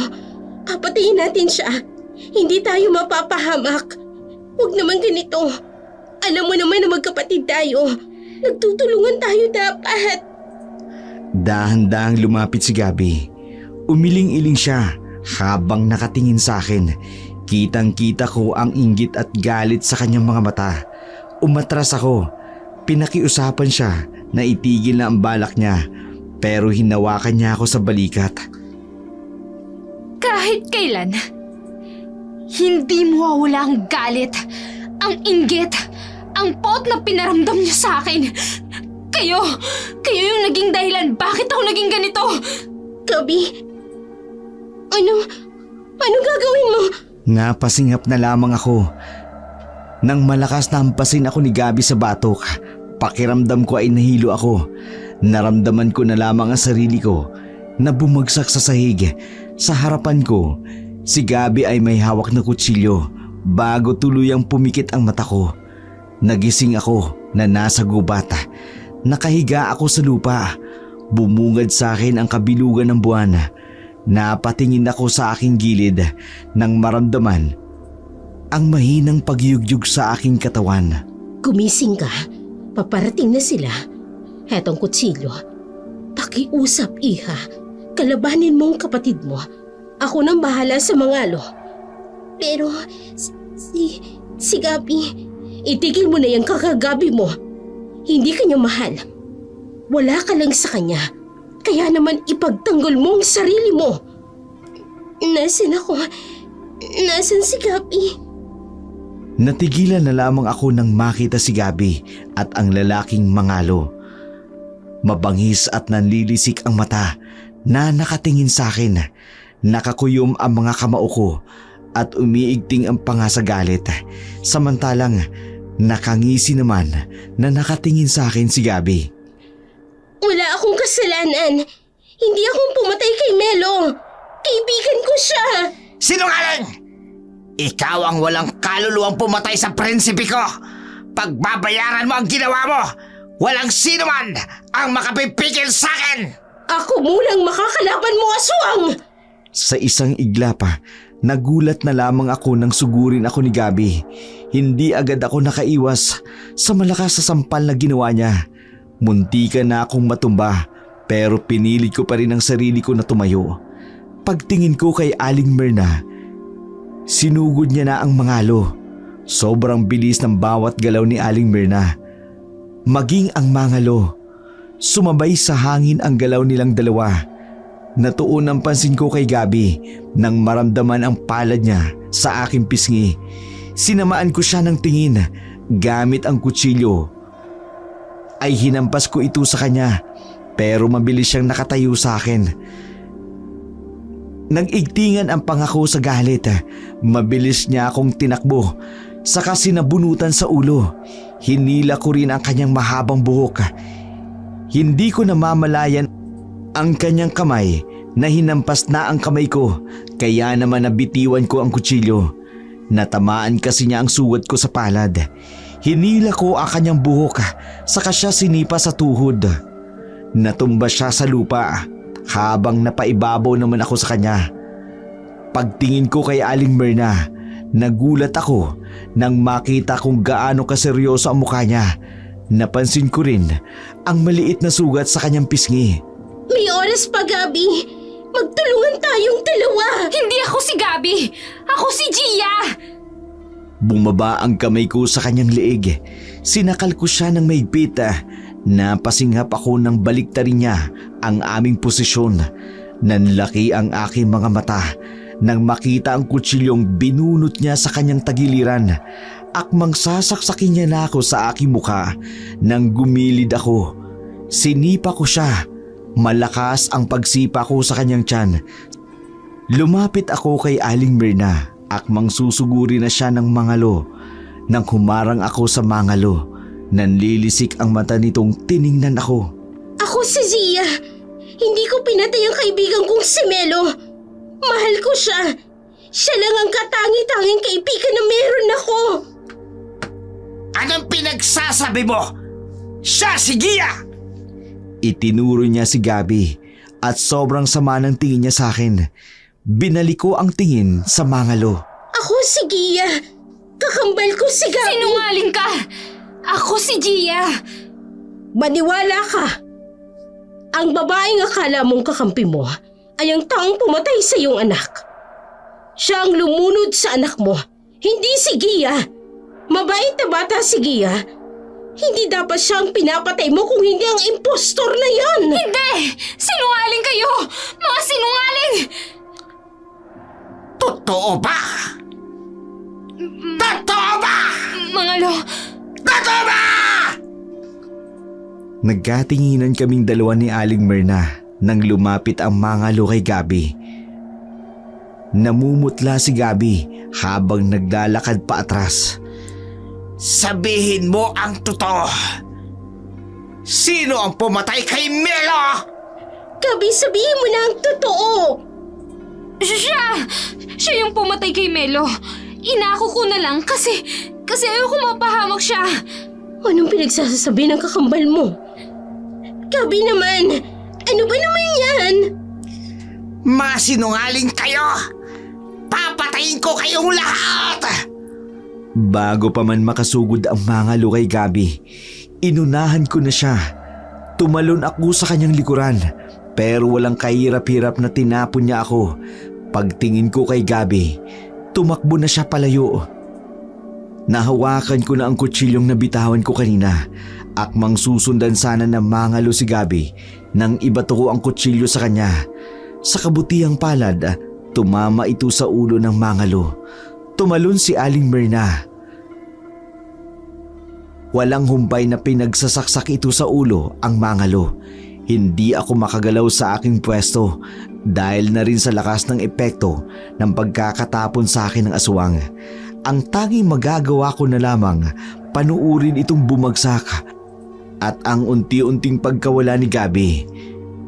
Papatayin natin siya. Hindi tayo mapapahamak. Huwag naman ganito. Alam mo naman na magkapatid tayo. Nagtutulungan tayo dapat. Dahan-dahang lumapit si Gabi. Umiling-iling siya habang nakatingin sa akin. Kitang-kita ko ang inggit at galit sa kanyang mga mata. Umatras ako. Pinakiusapan siya na itigil na ang balak niya, pero hinawakan niya ako sa balikat. Kahit kailan, hindi mawawala ang galit, ang inggit, ang pot na pinaramdam niyo sa akin. Kayo yung naging dahilan bakit ako naging ganito. Gabi, ano gagawin mo? Napasingap na lamang ako. Nang malakas na hampasin ako ni Gabi sa batok, pakiramdam ko ay nahilo ako. Naramdaman ko na lamang ang sarili ko na bumagsak sa sahig. Sa harapan ko, si Gabi ay may hawak na kutsilyo bago tuluyang pumikit ang mata ko. Nagising ako na nasa gubat. Nakahiga ako sa lupa. Bumungad sa akin ang kabilugan ng buwan. Napatingin ako sa aking gilid nang maramdaman ang mahinang pagyugyug sa aking katawan. Gumising ka. Paparating na sila. Hetong kutsilyo. Pakiusap, iha. Kalabanin mo ang kapatid mo. Ako nang bahala sa mga alo. Pero, si Gabi, itigil mo na yung kakagabi mo. Hindi kanya mahal. Wala ka lang sa kanya. Kaya naman ipagtanggol mo ang sarili mo. Nasaan ako? Nasaan si Gabi? Natigilan na lamang ako nang makita si Gabi at ang lalaking mangalo. Mabangis at nanlilisik ang mata na nakatingin sa akin. Nakakuyom ang mga kamao ko at umiigting ang panga sa galit. Samantalang nakangisi naman na nakatingin sa akin si Gabi. Wala akong kasalanan. Hindi akong pumatay kay Melo. Kaibigan ko siya. Sinungaling! Ikaw ang walang kaluluwang pumatay sa prinsipe ko. Pagbabayaran mo ang ginawa mo, walang sino man ang makapipigil sa akin. Ako munang makakalaban mo, aswang! Sa isang igla pa, nagulat na lamang ako nang sugurin ako ni Gabi. Hindi agad ako nakaiwas sa malakas na sampal na ginawa niya. Muntikan na akong matumba pero pinilit ko pa rin ang sarili ko na tumayo. Pagtingin ko kay Aling Myrna, Sinugod niya na ang mangalo. Sobrang bilis ng bawat galaw ni Aling Myrna. Maging ang mangalo. Sumabay sa hangin ang galaw nilang dalawa. Natuon ang pansin ko kay Gabi nang maramdaman ang palad niya sa aking pisngi. Sinamaan ko siya ng tingin gamit ang kutsilyo. Ay hinampas ko ito sa kanya pero mabilis siyang nakatayo sa akin. Nag-igtingan ang pangako sa galit. Mabilis niya akong tinakbo. Saka sinabunutan sa ulo. Hinila ko rin ang kanyang mahabang buhok. Hindi ko namamalayan ang kanyang kamay na hinampas na ang kamay ko, kaya naman nabitiwan ko ang kutsilyo. Natamaan kasi niya ang sugat ko sa palad. Hinila ko ang kanyang buhok, saka siya sinipa sa tuhod. Natumba siya sa lupa habang napaibabaw naman ako sa kanya. Pagtingin ko kay Aling Myrna, nagulat ako nang makita kong gaano kaseryoso ang mukha niya. Napansin ko rin ang maliit na sugat sa kanyang pisngi. May oras pa, Gabi. Magtulungan tayong dalawa. Hindi ako si Gabi! Ako si Gia! Bumaba ang kamay ko sa kanyang leeg. Sinakal ko siya ng mahigpit. Napasinghap ako nang baliktarin niya ang aming posisyon. Nanlaki ang aking mga mata nang makita ang kutsilyong binunot niya sa kanyang tagiliran. Akmang sasaksakin niya na ako sa aking mukha nang gumilid ako. Sinipa ko siya. Malakas ang pagsipa ko sa kanyang tiyan. Lumapit ako kay Aling Myrna. Akmang susuguri na siya ng mangalo. Nang humarang ako sa mangalo, nanlilisik ang mata nitong tiningnan ako. Ako si Zia. Hindi ko pinatay ang kaibigan kong si Melo. Mahal ko siya. Siya lang ang katangi-tanging kaibigan na meron ako. Anong pinagsasabi mo? Siya si Gia! Itinuro niya si Gabi at sobrang sama ng tingin niya sa akin. Binalik ko ang tingin sa mangalo. Ako si Gia. Kakambal ko si Gabi. Sinungaling ka! Ako si Gia! Maniwala ka. Ang babaeng akala mong kakampi mo ay ang taong pumatay sa iyong anak. Siya ang lumunod sa anak mo, hindi si Gia. Mabait na bata si Gia. Hindi dapat siya ang pinapatay mo kung hindi ang impostor na yan. Hindi! Sinungaling kayo! Mga sinungaling! Totoo ba? Totoo ba? Mangalo, Totoo ba? Nagkatinginan kaming dalawa ni Aling Myrna nang lumapit ang mangalo kay Gabi. Namumutla si Gabi habang naglalakad pa atras. Sabihin mo ang totoo. Sino ang pumatay kay Melo? Gabi, sabihin mo na ang totoo. siya yung pumatay kay Melo. Inako ko na lang kasi ayoko mapahamak siya. Anong pinagsasabi ng kakambal mo? Gabi naman, ano ba naman yan? Masinungaling kayo! Papatayin ko kayong lahat! Bago pa man makasugod ang mangalo kay Gabi, inunahan ko na siya. Tumalon ako sa kanyang likuran pero walang kahirap-hirap na tinapon niya ako. Pagtingin ko kay Gabi, tumakbo na siya palayo. Nahawakan ko na ang kutsilyong nabitawan ko kanina. Akmang susundan sana ng mangalo si Gabi nang ibato ko ang kutsilyo sa kanya. Sa kabutihang palad, tumama ito sa ulo ng mangalo. Tumalon si Aling Myrna. Walang humpay na pinagsasaksak ito sa ulo ang mangalo. Hindi ako makagalaw sa aking pwesto dahil na rin sa lakas ng epekto ng pagkakatapon sa akin ng aswang. Ang tanging magagawa ko na lamang panuurin itong bumagsak at ang unti-unting pagkawala ni Gabi.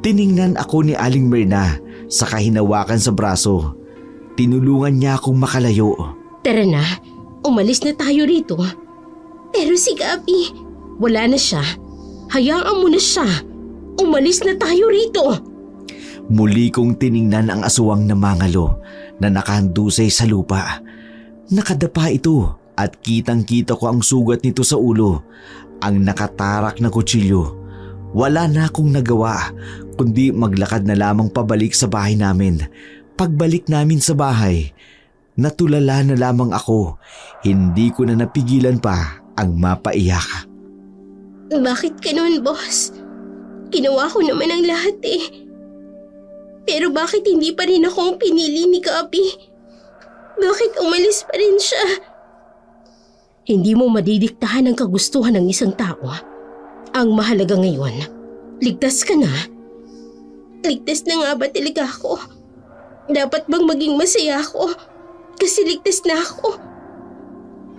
Tiningnan ako ni Aling Myrna sa kahinawakan sa braso. Tinulungan niya akong makalayo. Tara na, umalis na tayo rito. Pero si Gabi, wala na siya. Hayaan mo na siya. Umalis na tayo rito. Muli kong tiningnan ang aswang na mangalo na nakahandusay sa lupa. Nakadapa ito at kitang-kita ko ang sugat nito sa ulo, ang nakatarak na kutsilyo. Wala na akong nagawa kundi maglakad na lamang pabalik sa bahay namin. Pagbalik namin sa bahay, Natulala na lamang ako. Hindi ko na napigilan pa ang mapaiyak. Bakit ganun, boss? Ginawa ko naman ang lahat eh. Pero bakit hindi pa rin akong pinili ni Gabi? Bakit umalis pa rin siya? Hindi mo madidiktahan ang kagustuhan ng isang tao. Ang mahalaga ngayon, ligtas ka na. Ligtas na nga ba talaga ako? Dapat bang maging masaya ako? Kasi ligtas na ako.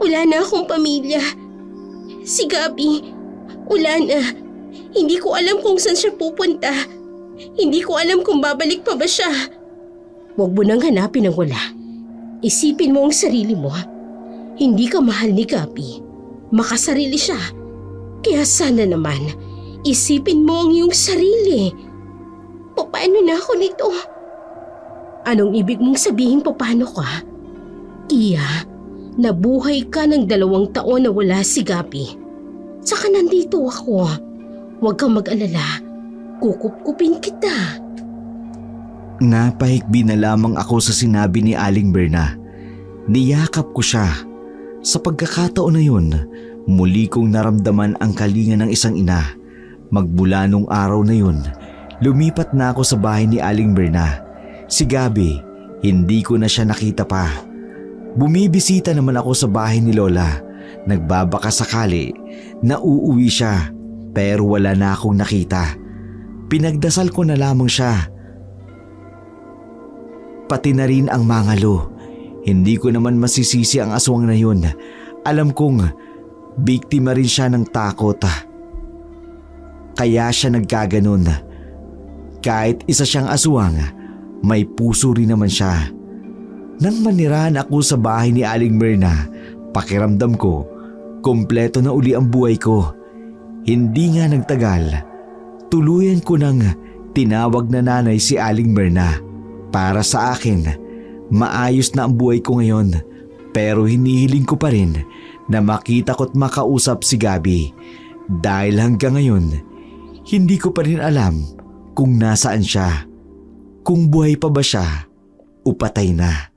Wala na akong pamilya. Si Gabi, wala na. Hindi ko alam kung saan siya pupunta. Hindi ko alam kung babalik pa ba siya. Huwag mo nang hanapin ang wala. Isipin mo ang sarili mo. Hindi ka mahal ni Gabi. Makasarili siya. Kaya sana naman, isipin mo ang iyong sarili. Paano na ako nito? Anong ibig mong sabihin paano ka? Iya, nabuhay ka ng 2 taon na wala si Gabi. Saka nandito ako. Huwag kang mag-alala. Kukup-kupin kita. Napahikbi na lamang ako sa sinabi ni Aling Berna. Niyakap ko siya. Sa pagkakataon na yun, muli kong naramdaman ang kalinga ng isang ina. Magmula nung araw na yun, lumipat na ako sa bahay ni Aling Berna. Si Gabi, hindi ko na siya nakita pa. Bumibisita naman ako sa bahay ni Lola. Nagbabaka sakali na uuwi siya, pero wala na akong nakita. Pinagdasal ko na lamang siya. Pati na rin ang mangalo. Hindi ko naman masisisi ang aswang na yun. Alam kong biktima rin siya ng takot. Kaya siya nagkaganon. Kahit isa siyang aswang, may puso rin naman siya. Nang manirahan ako sa bahay ni Aling Berna, pakiramdam ko, kompleto na uli ang buhay ko. Hindi nga nagtagal, tuluyan ko nang tinawag na nanay si Aling Berna. Para sa akin, maayos na ang buhay ko ngayon, pero hinihiling ko pa rin na makita ko't makausap si Gabi. Dahil hanggang ngayon, hindi ko pa rin alam kung nasaan siya, kung buhay pa ba siya o patay na.